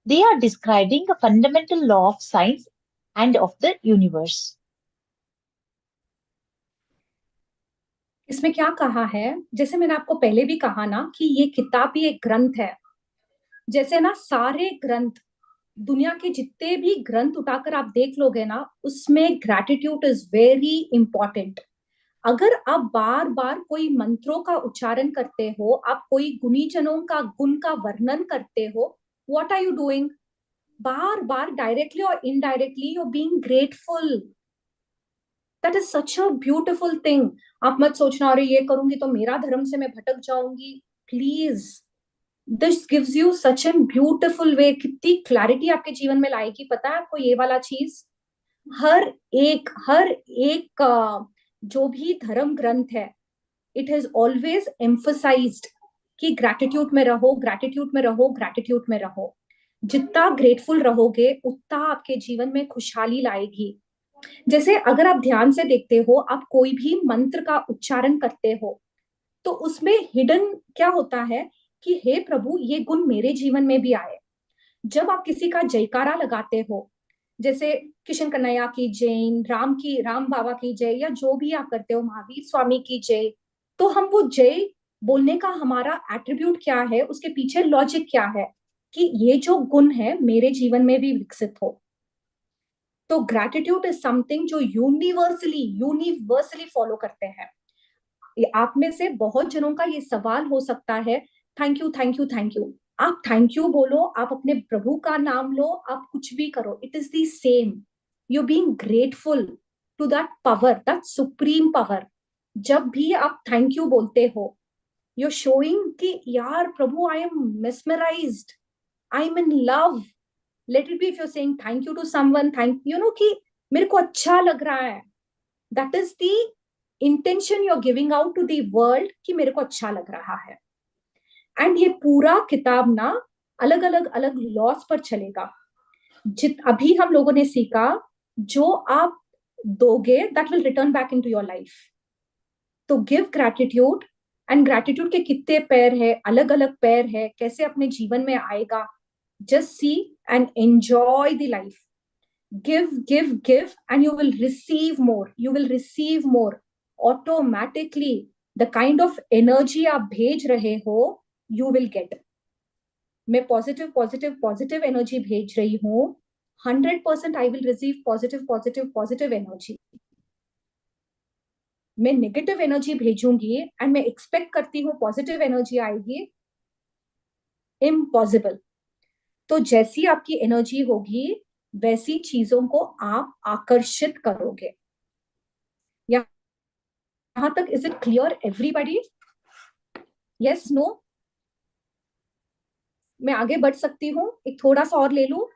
They are describing a fundamental law of science and of the universe. इसमें क्या कहा है? जैसे मैंने आपको पहले भी कहा ना कि ये किताब भी एक ग्रंथ है. जैसे ना सारे ग्रंथ, दुनिया के जितने भी ग्रंथ उठाकर आप देख लोगे ना, उसमें ग्रैटिट्यूड इज वेरी इंपॉर्टेंट. अगर आप बार बार कोई मंत्रों का उच्चारण करते हो, आप कोई गुणीजनों का गुण का वर्णन करते हो, व्हाट आर यू डूइंग? बार बार डायरेक्टली और indirectly you being grateful. That is such a beautiful thing. आप मत सोचना अरे ये करूंगी तो मेरा धर्म से मैं भटक जाऊंगी. Please, this gives you such an beautiful way. कितनी क्लैरिटी आपके जीवन में लाएगी पता है आपको ये वाला चीज. हर एक जो भी धर्म ग्रंथ है, इट हैज ऑलवेज एम्फसाइज्ड कि ग्रैटिट्यूड में रहो, ग्रैटिट्यूड में रहो, ग्रैटिट्यूड में रहो. जितना ग्रेटफुल रहोगे उतना आपके जीवन में खुशहाली लाएगी. जैसे अगर आप ध्यान से देखते हो, आप कोई भी मंत्र का उच्चारण करते हो तो उसमें हिडन क्या होता है कि हे प्रभु ये गुण मेरे जीवन में भी आए. जब आप किसी का जयकारा लगाते हो, जैसे किशन कन्हैया की जय, राम बाबा की जय, या जो भी आप करते हो, महावीर स्वामी की जय, तो हम वो जय बोलने का हमारा एट्रीब्यूट क्या है, उसके पीछे लॉजिक क्या है कि ये जो गुण है मेरे जीवन में भी विकसित हो. तो ग्रैटिट्यूड इज समथिंग जो यूनिवर्सली फॉलो करते हैं. आप में से बहुत जनों का ये सवाल हो सकता है, thank you thank you thank you. आप थैंक यू बोलो, आप अपने प्रभु का नाम लो, आप कुछ भी करो, it is the same. You being grateful to that power, that supreme power. जब भी आप थैंक यू बोलते हो, यू शोइंग कि यार प्रभु I am mesmerized, I am in love. Let it be if you saying thank you to someone, thank you know कि मेरे को अच्छा लग रहा है. That is the intention you are giving out to the world कि मेरे को अच्छा लग रहा है. एंड ये पूरा किताब ना अलग अलग अलग लॉस पर चलेगा. अभी हम लोगों ने सीखा जो आप दोगे that will return back into your life. तो गिव ग्रैटिट्यूड. एंड ग्रैटिट्यूड के कितने पैर है, अलग अलग पैर है, कैसे अपने जीवन में आएगा. Just see and enjoy the life. give and you will receive more automatically. the kind of energy आप भेज रहे हो you will get. मैं पॉजिटिव एनर्जी भेज रही हूँ, 100% I will receive positive energy. मैं नेगेटिव एनर्जी भेजूंगी एंड मैं एक्सपेक्ट करती हूँ पॉजिटिव एनर्जी आएगी, इम्पॉसिबल. तो जैसी आपकी एनर्जी होगी वैसी चीजों को आप आकर्षित करोगे. यहां तक is it clear everybody? Yes, no? मैं आगे बढ़ सकती हूँ, एक थोड़ा सा और ले लूं?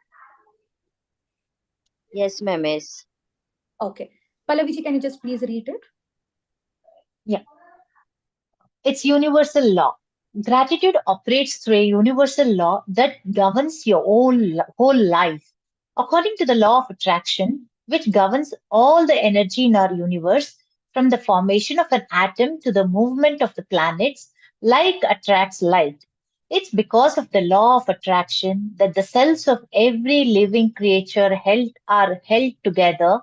Yes, ma'am. Yes. Okay, Pallavi ji, can you just please read it? Yeah, it's universal law. Gratitude operates through a universal law that governs your whole life. According to the law of attraction, which governs all the energy in our universe, from the formation of an atom to the movement of the planets, like attracts like. It's because of the law of attraction that the cells of every living creature are held together,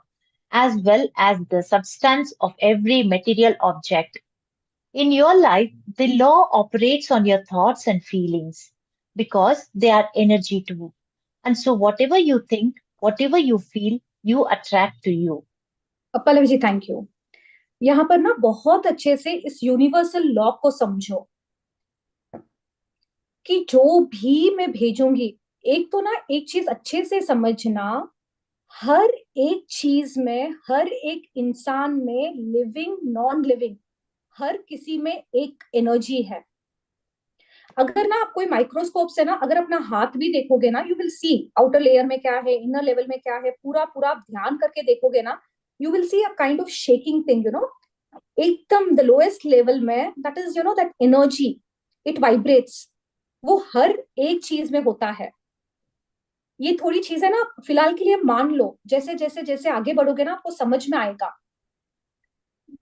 as well as the substance of every material object. In your life, the law operates on your thoughts and feelings because they are energy too. And so, whatever you think, whatever you feel, you attract to you. Pallavi ji, thank you. यहाँ पर ना बहुत अच्छे से इस universal law को समझो कि जो भी मैं भेजूंगी, एक तो ना एक चीज अच्छे से समझना, हर एक चीज में, हर एक इंसान में, लिविंग नॉन लिविंग, हर किसी में एक एनर्जी है. अगर ना आप कोई माइक्रोस्कोप से ना अगर अपना हाथ भी देखोगे ना, you will see outer layer में क्या है, इनर लेवल में क्या है, पूरा पूरा आप ध्यान करके देखोगे ना, you will see a kind of shaking thing, you know. एकदम द लोएस्ट लेवल में, that is that energy, it vibrates. वो हर एक चीज में होता है. ये थोड़ी चीजें ना फिलहाल के लिए मान लो, जैसे जैसे जैसे आगे बढ़ोगे ना आपको समझ में आएगा.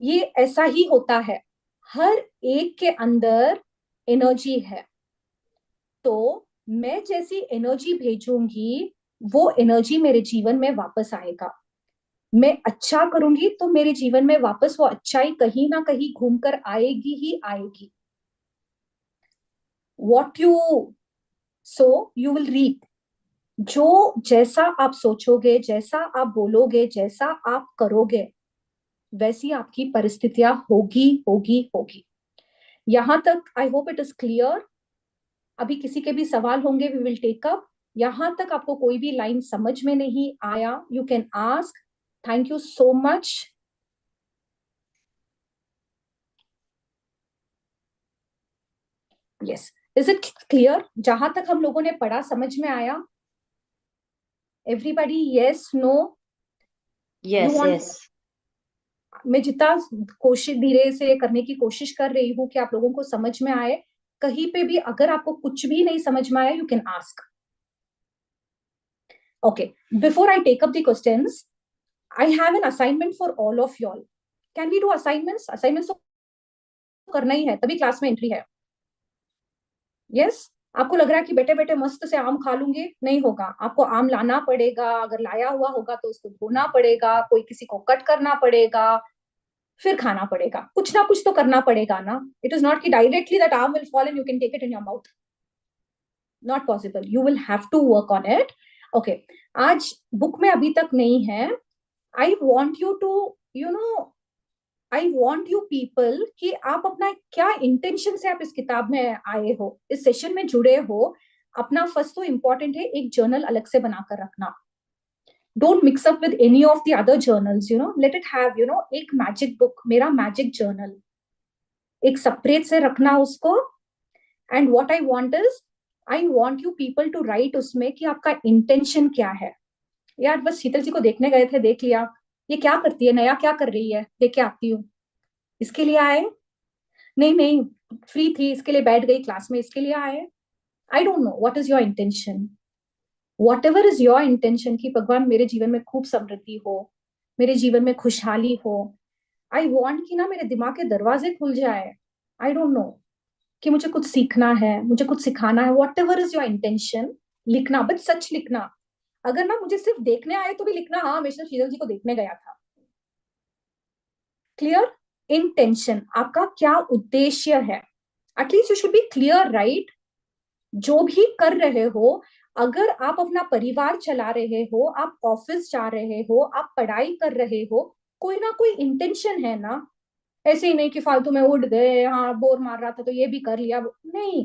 ये ऐसा ही होता है, हर एक के अंदर एनर्जी है. तो मैं जैसी एनर्जी भेजूंगी वो एनर्जी मेरे जीवन में वापस आएगा. मैं अच्छा करूंगी तो मेरे जीवन में वापस वो अच्छाई कहीं ना कहीं घूमकर आएगी ही आएगी. What you sow, you will reap. जो जैसा आप सोचोगे, जैसा आप बोलोगे, जैसा आप करोगे, वैसी आपकी परिस्थितियां होगी होगी होगी। यहां तक I hope it is clear. अभी किसी के भी सवाल होंगे, वी विल टेक अप। यहां तक आपको कोई भी लाइन समझ में नहीं आया, you can ask. Thank you so much. Yes, is it clear? जहां तक हम लोगों ने पढ़ा समझ में आया? Everybody yes no? Yes You want yes मैं जितना कोशिश धीरे से करने की कोशिश कर रही हूँ कि आप लोगों को समझ में आए। कहीं पे भी अगर आपको कुछ भी नहीं समझ में आया, you can ask. Okay, before I take up the questions, I have an assignment for all of you all. Can we do assignments? Assignments तो करना ही है, तभी क्लास में एंट्री है। यस, आपको लग रहा है कि बैठे बैठे मस्त से आम खा लूंगी? नहीं होगा, आपको आम लाना पड़ेगा। अगर लाया हुआ होगा तो उसको धोना पड़ेगा, कोई किसी को कट करना पड़ेगा, फिर खाना पड़ेगा। कुछ ना कुछ तो करना पड़ेगा ना। इट इज नॉट कि directly that arm will fall and you can take it in your mouth. Not possible, you will have to work on it. Okay, आज बुक में अभी तक नहीं है। I want you to I want you people कि आप अपना क्या इंटेंशन से आप इस किताब में आए हो, इस सेशन में जुड़े हो। अपना फर्स्ट तो इंपॉर्टेंट है, एक जर्नल अलग से बनाकर रखना। Don't mix up with any of the other journals, let it have, एक मैजिक बुक, मेरा मैजिक जर्नल, एक सेपरेट से रखना उसको। And what I want is, I want you people to write उसमें कि आपका इंटेंशन क्या है। यार बस शीतल जी को देखने गए थे, देख लिया, ये क्या करती है, नया क्या कर रही है, देख के आती हूँ, इसके लिए आए? नहीं नहीं, फ्री थी इसके लिए बैठ गई क्लास में, इसके लिए आए? I don't know what is your intention. Whatever is your intention कि भगवान मेरे जीवन में खूब समृद्धि हो, मेरे जीवन में खुशहाली हो। आई वॉन्ट कि ना मेरे दिमाग के दरवाजे खुल जाए। आई डोंट नो कि मुझे कुछ सीखना है, मुझे कुछ सिखाना है। Whatever is your intention, लिखना, बट सच लिखना। अगर ना मुझे सिर्फ देखने आए तो भी लिखना, हाँ मैं सिर्फ शीतल जी को देखने गया था। क्लियर? इंटेंशन, आपका क्या उद्देश्य है। At least you should be clear, right? जो भी कर रहे हो, अगर आप अपना परिवार चला रहे हो, आप ऑफिस जा रहे हो, आप पढ़ाई कर रहे हो, कोई ना कोई इंटेंशन है ना। ऐसे ही नहीं कि फालतू में उठ गए, हाँ बोर मार रहा था तो ये भी कर लिया, नहीं।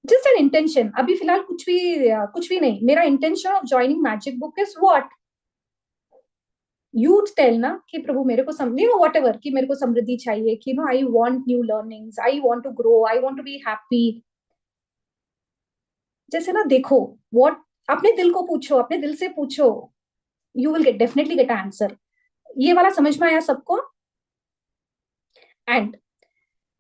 Just an intention. अभी फिलहाल कुछ भी नहीं। मेरा intention of joining magic book is what you tell ना कि प्रभु मेरे को वॉट एवर कि मेरे को समृद्धि चाहिए, कि I want new learnings, I want to grow, I want to be happy. जैसे ना देखो, व्हाट, अपने दिल को पूछो, अपने दिल से पूछो, you will definitely get answer. ये वाला समझ में आया सबको? एंड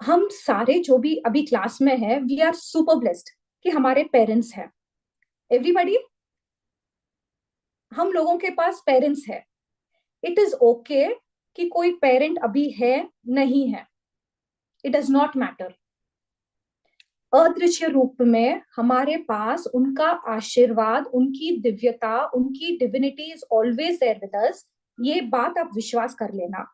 हम सारे जो भी अभी क्लास में है, वी आर सुपर ब्लेस्ड कि हमारे पेरेंट्स हैं। एवरीबॉडी, हम लोगों के पास पेरेंट्स है। इट इज ओके कि कोई पेरेंट अभी है नहीं है, इट डज नॉट मैटर। अदृश्य रूप में हमारे पास उनका आशीर्वाद, उनकी दिव्यता, उनकी divinity is always there with us. ये बात आप विश्वास कर लेना।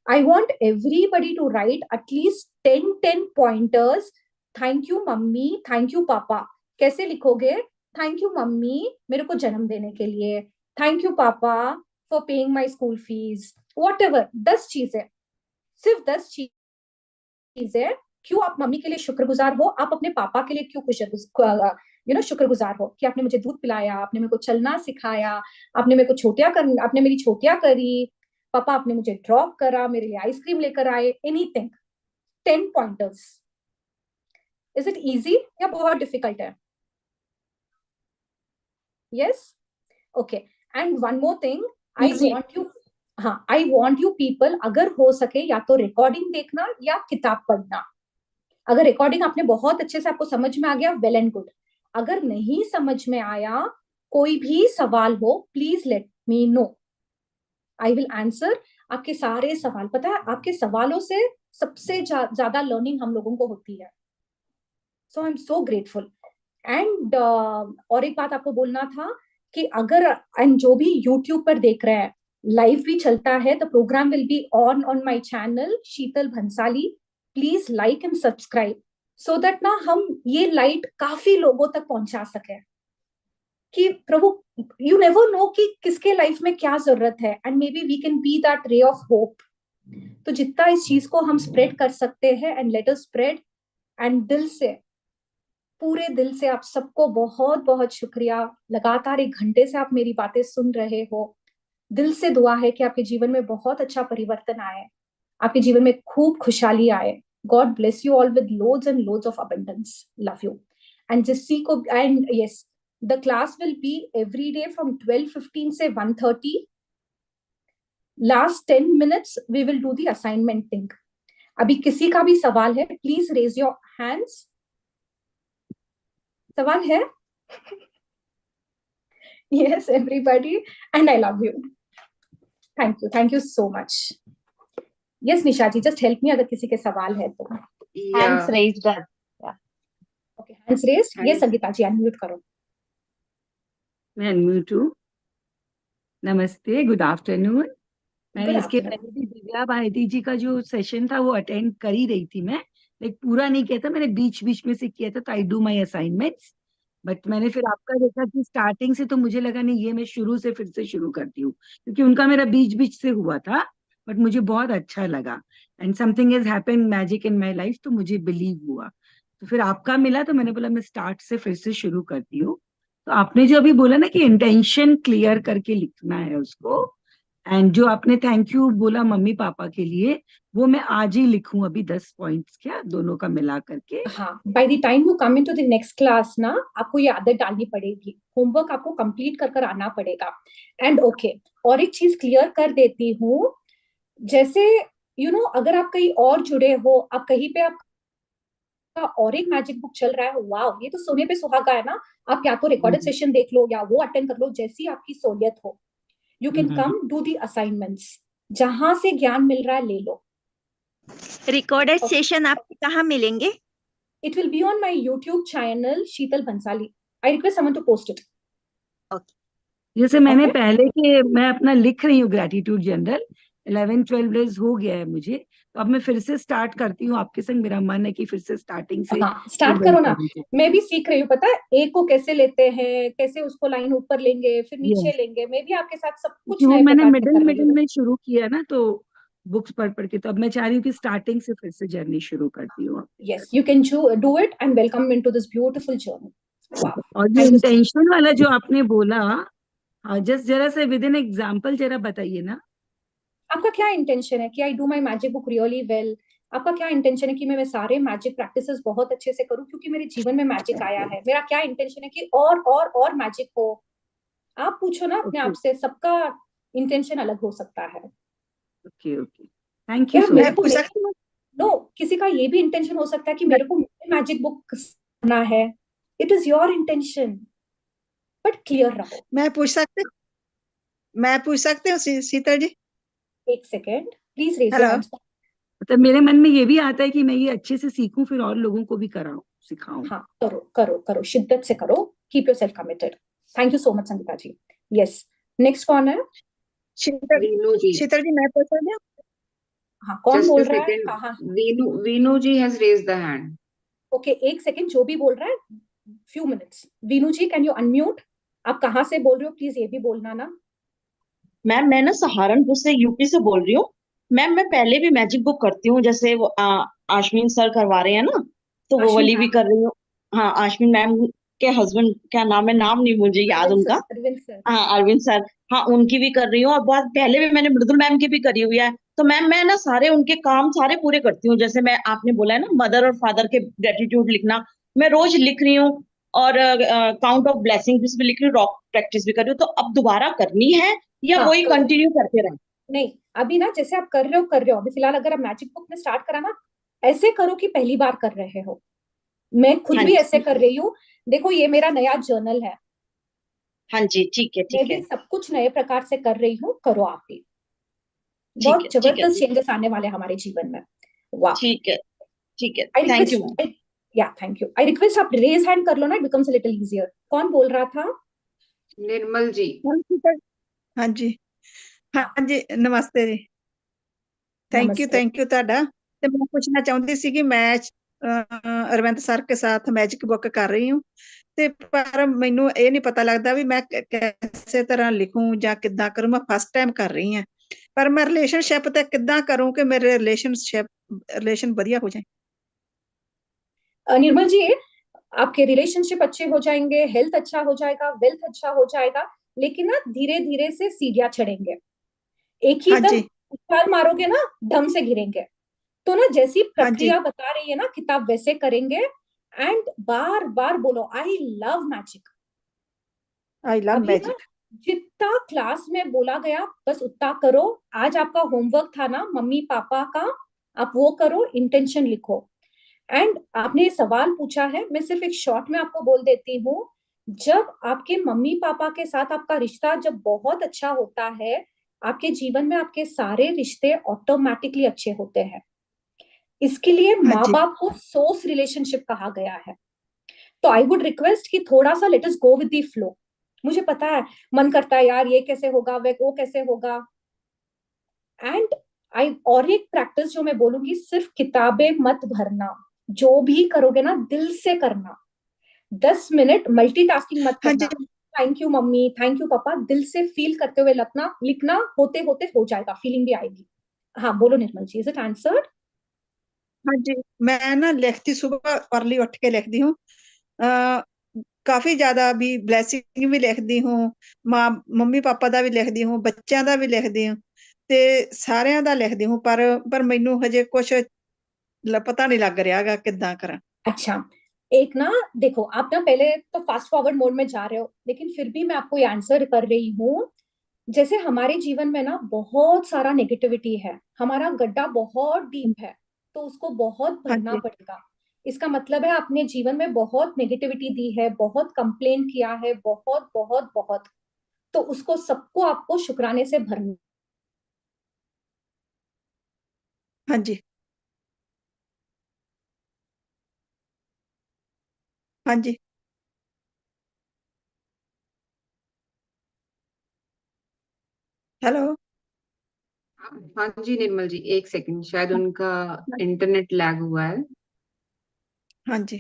I want everybody to write at least 10 pointers. Thank you mummy, thank you पापा। कैसे लिखोगे? थैंक यू मम्मी मेरे को जन्म देने के लिए, थैंक यू पापा for paying my school fees, what ever. 10 चीजें, सिर्फ 10 चीजें। क्यों आप मम्मी के लिए शुक्रगुजार हो, आप अपने पापा के लिए क्यों शुक्रगुजार हो कि आपने मुझे दूध पिलाया, आपने मेरे को चलना सिखाया, आपने मेरे को आपने मेरी छोटियां करी, पापा आपने मुझे ड्रॉप करा, मेरे लिए आइसक्रीम लेकर आए, anything. 10 pointers. Is it easy या बहुत डिफिकल्ट है? Yes, okay. And one more thing, I want you, हाँ आई वॉन्ट यू पीपल, अगर हो सके या तो रिकॉर्डिंग देखना या किताब पढ़ना। अगर रिकॉर्डिंग आपने बहुत अच्छे से, आपको समझ में आ गया, वेल एंड गुड। अगर नहीं समझ में आया, कोई भी सवाल हो, please let me know, I will answer आपके सारे सवाल। पता है आपके सवालों से सबसे ज्यादा लर्निंग हम लोगों को होती है। So I am so grateful. And और एक बात आपको बोलना था कि अगर, एंड जो भी यूट्यूब पर देख रहे हैं, लाइव भी चलता है, the program will be on my channel Sheetal Bhansali. Please like and subscribe so that ना हम ये लाइट काफी लोगों तक पहुंचा सके। कि प्रभु, यू नेवर नो कि किसके लाइफ में क्या जरूरत है, and maybe we can be that ray of hope. तो जितना इस चीज को हम स्प्रेड कर सकते हैं, and let us spread. And दिल से, पूरे दिल से आप सबको बहुत बहुत शुक्रिया. लगातार 1 घंटे से आप मेरी बातें सुन रहे हो. दिल से दुआ है कि आपके जीवन में बहुत अच्छा परिवर्तन आए, आपके जीवन में खूब खुशहाली आए. God bless you all with loads and loads of abundance. Love you. And जिससी को, and yes, the class will be every day from 12:15 से 1:30. Last 10 minutes we will do the assignment thing. अभी किसी का भी सवाल है, प्लीज रेज योर हैंड्स. सवाल है? Yes, everybody, and I love you. Thank you so much. Yes, Nisha ji, just help me अगर किसी के सवाल है तो. Hands raised up. Okay, hands raised. Yes, Sangeeta जी, unmute करो. मैं अनम्यूट हूँ. नमस्ते, गुड आफ्टरनून. मैंने Good इसके afternoon. पहले भी दिव्या भारती जी का जो सेशन था वो अटेंड कर ही रही थी मैं, लेकिन पूरा नहीं किया था, मैंने बीच बीच में से किया था. तो I do my assignments. But मैंने फिर आपका देखा कि स्टार्टिंग से, तो मुझे लगा नहीं, ये मैं शुरू से फिर से शुरू करती हूँ, क्योंकि उनका मेरा बीच बीच से हुआ था. बट मुझे बहुत अच्छा लगा, and something has happened magic in my life, तो मुझे बिलीव हुआ. तो फिर आपका मिला, तो मैंने बोला मैं स्टार्ट से फिर से शुरू करती हूँ. तो आपने जो अभी बोला ना कि इंटेंशन क्लियर करके लिखना है उसको, एंड जो आपने थैंक यू बोला मम्मी पापा के लिए, वो मैं आज ही लिखूं अभी 10 पॉइंट्स, क्या दोनों का मिला करके. हाँ, by the time you come into the next class ना, आपको ये आदत डालनी पड़ेगी. होमवर्क आपको कंप्लीट कर कर आना पड़ेगा. एंड ओके, और एक चीज क्लियर कर देती हूँ. जैसे अगर आप कहीं और जुड़े हो, आप कहीं पे आपका और एक मैजिक बुक चल रहा है, वाह, ये तो सोने पे सुहागा है ना. आप या तो रिकॉर्डेड सेशन देख लो या वो अटेंड कर लो, जैसी आपकी सहूलियत हो. You can come do the assignments. जहां से ज्ञान मिल रहा है ले लो. Recorded Okay. सेशन आपको कहाँ मिलेंगे? It will be on my YouTube channel, Sheetal Bhansali. I request someone to post it. जैसे मैंने Okay. पहले के, मैं अपना लिख रही हूँ ग्रेटिट्यूड जनरल, 11-12 डेज हो गया है मुझे. तो अब मैं फिर से स्टार्ट करती हूँ आपके संग. मेरा मन है कि फिर से स्टार्टिंग से हाँ, स्टार्ट करो ना. मैं भी सीख रही हूँ, पता है, ए को कैसे लेते हैं, कैसे उसको लाइन ऊपर लेंगे, फिर नीचे लेंगे. मैं भी आपके साथ सब कुछ वो नए मैंने प्रकार से कर रही मिडिल हूँ. में शुरू किया ना, तो बुक्स पढ़ पढ़ के. तो अब मैं चाह रही हूँ कि स्टार्टिंग से फिर से जर्नी शुरू करती हूँ. Yes, you can do it and welcome into this beautiful journey. Wow. और ये Thank you so much. Intention वाला जो आपने बोला, जस्ट जरा से विद इन एग्जांपल जरा बताइए ना. आपका क्या इंटेंशन है कि I do my magic book really well? आपका क्या इंटेंशन है कि मैं सारे मैजिक प्रैक्टिसेस बहुत अच्छे से करूं क्योंकि मेरे जीवन में मैजिक आया है? मेरा क्या इंटेंशन है कि और मैजिक हो? आप पूछो ना अपने आप से. सबका इंटेंशन अलग हो सकता है. ओके ओके, थैंक यू यार सो मेरे मच. को नो, किसी का ये भी इंटेंशन हो सकता है कि मेरे को मैजिक बुक करना है. It is your intention, but clear रहो. मैं पूछ सकती हूँ शीतल जी? एक second, please raise hello. Your hands. मतलब मेरे मन में ये भी आता है कि मैं ये अच्छे से सीखूं, फिर और लोगों को भी कराऊं, सिखाऊं. हाँ, करो करो करो, शिद्दत से करो. Keep yourself committed. Thank you so much Sangeeta ji. Yes, next कौन है? शीतल जी मैं पूछ सकती हूँ? हाँ, कौन Just बोल a रहा है? second. हाँ हाँ, Vinu ji has raised the hand. Okay, एक सेकेंड. जो भी बोल रहा है, few minutes. Vinu ji, can you unmute? आप कहाँ से बोल रहे हो, प्लीज ये भी बोलना ना. मैम मैं ना सहारनपुर से यूपी से बोल रही हूँ. मैम मैं पहले भी मैजिक बुक करती हूँ, जैसे वो आश्विन सर करवा रहे हैं ना, तो वो आश्विन वाली भी मैम. कर रही हूँ. हाँ, आश्विन मैम के हस्बैंड क्या नाम है, नाम नहीं मुझे याद अरविंद उनका. Sir, Arvind sir. हाँ, अरविंद सर. हाँ, उनकी भी कर रही हूँ, और बहुत पहले भी मैंने मृदुल मैम की भी करी हुई है. तो मैम मैं ना सारे उनके काम सारे पूरे करती हूँ. जैसे मैं, आपने बोला है ना मदर और फादर के ग्रेटिट्यूड लिखना, मैं रोज लिख रही हूँ. और काउंट ऑफ ब्लेसिंग्स भी लिख रही हूँ, रॉक प्रैक्टिस भी कर रही हूँ. तो अब दोबारा करनी है या हाँ, वही करो. कंटिन्यू करते रहें? नहीं, अभी ना जैसे आप कर रहे हो अभी फिलहाल, अगर आप मैजिक बुक में स्टार्ट करा ना, ऐसे करो कि पहली बार कर रहे हो. मैं खुद हाँ भी जी. ऐसे कर रही हूँ. देखो, ये मेरा नया जर्नल है. हाँ जी, ठीक है मैं ठीक है भी सब कुछ नए प्रकार से कर रही हूँ. करो आप भी. ठीक बहुत है ठीक है जबरदस्त चेंजेस आने वाले हैं हमारे जीवन में. वाह. ठीक है ठीक है. आई थैंक यू मैम. रिक्वेस्ट, या थैंक यू. आई रिक्वेस्ट आप रेज हैंड कर लो ना, it becomes a little easier. कौन बोल रहा था? Nirmal ji. हाँ जी. हाँ जी, नमस्ते जी. थैंक नमस्ते. यू ਤੁਹਾਡਾ. ਤੇ ਮੈਂ ਪੁੱਛਣਾ ਚਾਹੁੰਦੀ ਸੀ ਕਿ ਅਰਵਿੰਦ ਸਰ के साथ मैजिक बुक कर रही हूँ ਤੇ ਪਰ ਮੈਨੂੰ ਇਹ ਨਹੀਂ ਪਤਾ ਲੱਗਦਾ ਵੀ ਮੈਂ ਕਿਸੇ ਤਰ੍ਹਾਂ ਲਿਖੂੰ ਜਾਂ ਕਿੱਦਾਂ ਕਰੂੰ। ਮੈਂ ਫਸਟ ਟਾਈਮ ਕਰ ਰਹੀ ਹਾਂ, ਪਰ ਮੈਂ ਰਿਲੇਸ਼ਨਸ਼ਿਪ ਤੇ ਕਿੱਦਾਂ ਕਰੂੰ ਕਿ ਮੇਰੇ ਰਿਲੇਸ਼ਨ ਵਧੀਆ ਹੋ ਜਾਏ। निर्मल जी, आपके रिलेशनशिप अच्छे हो जाएंगे, हेल्थ अच्छा हो जाएगा, वेल्थ अच्छा हो जाएगा, लेकिन ना धीरे धीरे से सीढ़ियां चढ़ेंगे। एक ही हाँ दम जी, उछाल मारोगे ना, दम से गिरेंगे। तो ना जैसी हाँ जी, प्रक्रिया बता रही है ना किताब, वैसे करेंगे। एंड बार बार बोलो आई लव मैजिक। आई लव अभी ना मैजिक। जितना क्लास में बोला गया बस उतना करो। आज आपका होमवर्क था ना मम्मी पापा का, आप वो करो, इंटेंशन लिखो। एंड आपने सवाल पूछा है, मैं सिर्फ एक शॉर्ट में आपको बोल देती हूँ। जब आपके मम्मी पापा के साथ आपका रिश्ता जब बहुत अच्छा होता है, आपके जीवन में आपके सारे रिश्ते ऑटोमेटिकली अच्छे होते हैं। इसके लिए हाँ माँ जी, बाप को सोर्स रिलेशनशिप कहा गया है। तो आई वुड रिक्वेस्ट कि थोड़ा सा let us go with the flow. मुझे पता है मन करता है यार ये कैसे होगा, वो कैसे होगा। एंड आई और एक प्रैक्टिस जो मैं बोलूंगी, सिर्फ किताबें मत भरना। जो भी करोगे ना दिल से करना। 10 मिनट मल्टीटास्किंग मत हाँ जी, करना। Thank you mummy, thank you पापा, दिल से फील करते हुए लिखना। लिखना होते होते हो जाएगा, फीलिंग भी आएगी। हाँ बोलो निर्मल जी, इज इट आंसर्ड? हाँ जी। मैं ना लिखती सुबह अर्ली उठ के लिखती हूँ। अ, काफी ज्यादा भी ब्लैसिंग भी लिखदी हूँ, माँ मम्मी पापा ਦਾ ਵੀ ਲਿਖਦੀ ਹੂੰ, ਬੱਚਿਆਂ ਦਾ ਵੀ ਲਿਖਦੀ ਹੂੰ ਤੇ ਸਾਰਿਆਂ ਦਾ ਲਿਖਦੀ ਹੂੰ। ਪਰ ਮੈਨੂੰ ਹਜੇ ਕੁਝ ਪਤਾ नहीं लग रहा गा किद्दां करा। अच्छा, एक ना देखो, आप ना पहले तो फास्ट फॉरवर्ड मोड में जा रहे हो, लेकिन फिर भी मैं आपको ये आंसर कर रही हूँ। जैसे हमारे जीवन में ना बहुत सारा नेगेटिविटी है, हमारा गड्ढा बहुत डीप है, तो उसको बहुत हाँ भरना जी, पड़ेगा। इसका मतलब है आपने जीवन में बहुत नेगेटिविटी दी है, बहुत कंप्लेन किया है, बहुत बहुत बहुत। तो उसको सबको आपको शुक्राने से भरना। हाँ जी, हाँ जी। हेलो। हाँ जी निर्मल जी, एक सेकंड, शायद उनका इंटरनेट लैग हुआ है। हाँ जी,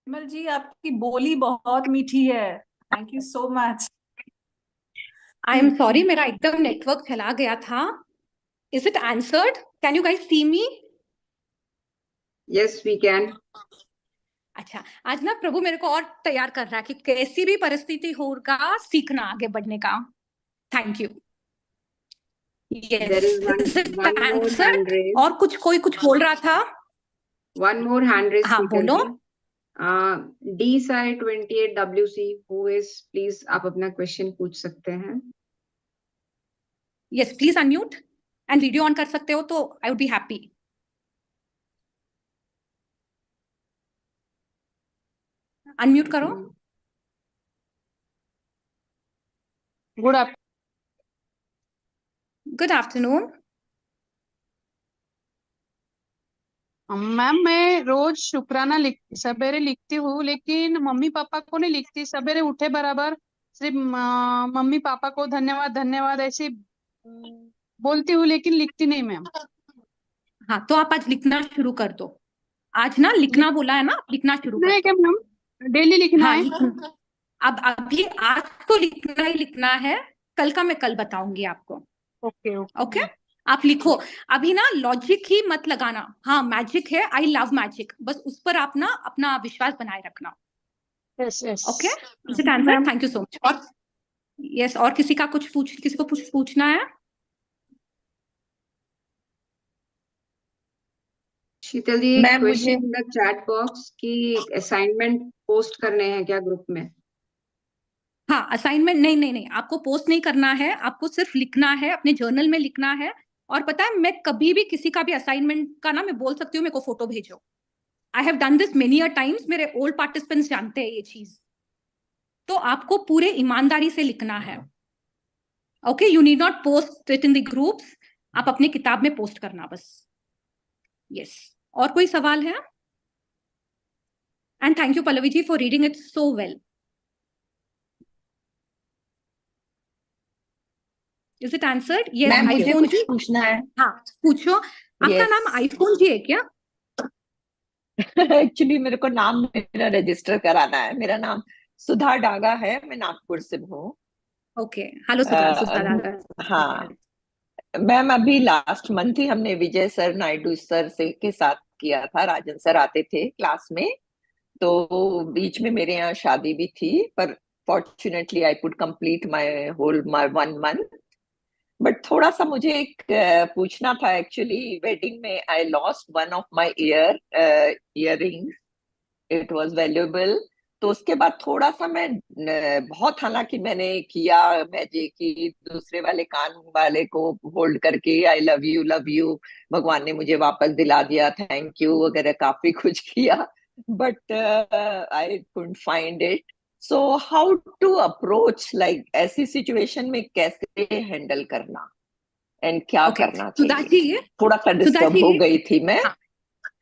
विमल जी, आपकी बोली बहुत मीठी है। Thank you so much. I am sorry, मेरा एकदम नेटवर्क चला गया था। Is it answered? Can you guys see me? Yes we can. अच्छा, आज ना प्रभु मेरे को और तैयार कर रहा है कि कैसी भी परिस्थिति होगा सीखना आगे बढ़ने का। Thank you. There yes, is one is it one more answered? Hand raise. और कोई कुछ बोल रहा था? वन मोर हैंड रेज हाँ शीतल बोलो। जी। D Sai 28WC who is, please आप अपना क्वेश्चन पूछ सकते हैं। Yes please unmute and video on कर सकते हो तो I would be happy. Unmute करो। Good good afternoon. मैम, मैं रोज शुक्राना सवेरे लिखती हूँ, लेकिन मम्मी पापा को नहीं लिखती। सवेरे उठे बराबर सिर्फ मम्मी पापा को धन्यवाद धन्यवाद ऐसे बोलती हूँ, लेकिन लिखती नहीं मैम। हाँ तो आप आज लिखना शुरू कर दो। आज ना लिखना बोला है ना, लिखना शुरू कर लिखना है क्या दो। मैम? डेली लिखना हाँ है? लिखना। अब अभी आज तो लिखना ही लिखना है, कल का मैं कल बताऊंगी आपको। Okay okay okay. आप लिखो। अभी ना लॉजिक ही मत लगाना। हाँ मैजिक है, आई लव मैजिक, बस उस पर आप ना अपना विश्वास बनाए रखना। Yes yes okay, is it answer? Ma'am. Thank you so much. और यस, और किसी को कुछ पूछना है? शीतल जी, एक मैम क्वेश्चन मुझे इन द चैट बॉक्स की असाइनमेंट पोस्ट करने हैं क्या ग्रुप में? हाँ असाइनमेंट नहीं नहीं नहीं, आपको पोस्ट नहीं करना है, आपको सिर्फ लिखना है, अपने जर्नल में लिखना है। और पता है, मैं कभी भी किसी का भी असाइनमेंट का ना मैं बोल सकती हूँ मेरे को फोटो भेजो। I have done this many a times, मेरे ओल्ड पार्टिसिपेंट्स जानते हैं ये चीज। तो आपको पूरे ईमानदारी से लिखना है। Okay, you need not post it in the groups, आप अपनी किताब में पोस्ट करना बस। यस, और कोई सवाल है? And thank you Pallavi ji for reading it so well. Is it answered? Yes, ma'am मुझे आईफोन कुछ जी। पूछना है। हाँ पूछो। आपका यस नाम आईफोन जी है क्या? एक्चुअली मेरे को नाम मेरा रजिस्टर कराना है। मेरा नाम सुधा डागा है, मैं नागपुर से हूँ। ओके, हेलो सुधा डागा। हाँ मैम, अभी लास्ट मंथ ही हमने विजय सर नायडू सर से के साथ किया था। राजन सर आते थे क्लास में, तो बीच में मेरे यहाँ शादी भी थी, पर fortunately I could complete my 1 month। But थोड़ा सा मुझे एक पूछना था। एक्चुअली वेडिंग में I lost one of my earrings, it was valuable. तो उसके बाद थोड़ा सा मैं बहुत, हालांकि मैंने किया मैजिक की, दूसरे वाले कान वाले को होल्ड करके आई लव यू, भगवान ने मुझे वापस दिला दिया, थैंक यू वगैरह काफी कुछ किया, but I couldn't find it. So how to approach, like ऐसी सिचुएशन में कैसे हैंडल करना एंड क्या ओके करना सुधा चाहिए? जी, थोड़ा सा डिस्टर्ब हो गई थी मैं।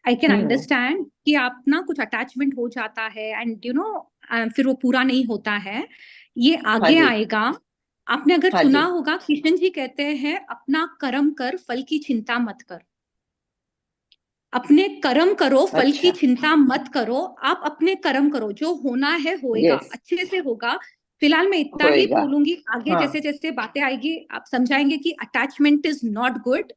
आई कैन अंडरस्टैंड कि आप ना कुछ अटैचमेंट हो जाता है एंड यू नो फिर वो पूरा नहीं होता है, ये आगे जी। आएगा। आपने अगर हाँ सुना जी। होगा, किशन जी कहते हैं अपना कर्म कर, फल की चिंता मत कर। अपने कर्म करो, फल की अच्छा। चिंता मत करो। आप अपने कर्म करो, जो होना है होएगा, यस अच्छे से होगा। फिलहाल मैं इतना ही होएगा। बोलूंगी, आगे हाँ जैसे जैसे बातें आएगी आप समझाएंगे कि attachment is not good.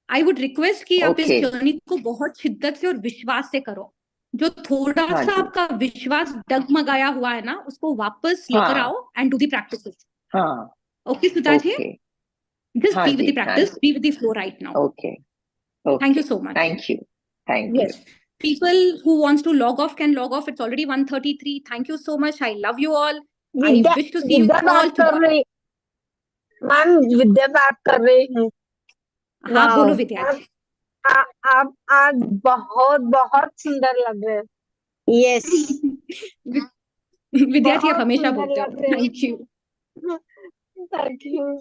I would request कि आप इस ओके। जर्नी को बहुत शिद्दत से और विश्वास से करो। जो थोड़ा हाँ सा जी। आपका विश्वास डगमगाया हुआ है ना, उसको वापस लेकर हाँ आओ एंड डू दी प्रैक्टिस। हाँ okay Sudha ji, okay. just हाँ be with जी the हाँ practice, जी। be with the flow right now. Okay Thank okay, you so much. Thank you thank you. Yes, people who wants to log off can log off. It's already 1:33. Thank you so much. I love you all. I Vidya wish to see you Vidya all बात कर tomorrow. रही ma'am, विद्या बात कर रही हूँ। हाँ wow, बोलो विद्या जी। आप आज बहुत बहुत सुंदर लग रहे हो। यस, विद्या जी आप बहुत हमेशा सुंदर बोलते हो। लग रहे हो। Thank you, thank you.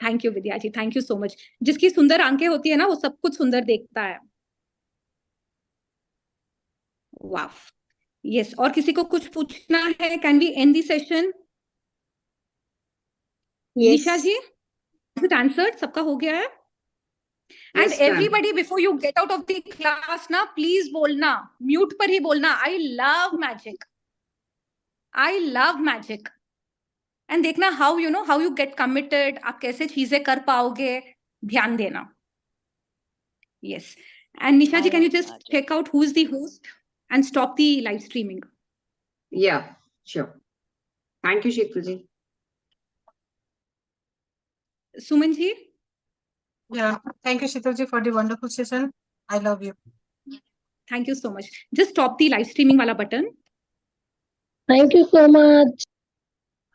Thank you Vidya ji, thank you so much. जिसकी सुंदर आंखें होती है ना, वो सब कुछ सुंदर देखता है। वाह, यस। और किसी को कुछ पूछना है? Can we end the session? Nisha ji, is it answered? सबका हो गया है? And Yes, ma'am. Everybody before you get out of the class ना, प्लीज बोलना, म्यूट पर ही बोलना, I love magic, I love magic. And देखना how you know how you get committed, आप कैसे चीजें कर पाओगे, ध्यान देना। Yes, and Nisha ji, can you just check out who is the host and stop the live streaming? Yeah, sure. Thank you, Sheetal ji. Suman ji? Yeah, thank you, Sheetal ji, for the wonderful session. I love you. Thank you so much. Just stop the live streaming wala button. Thank you so much.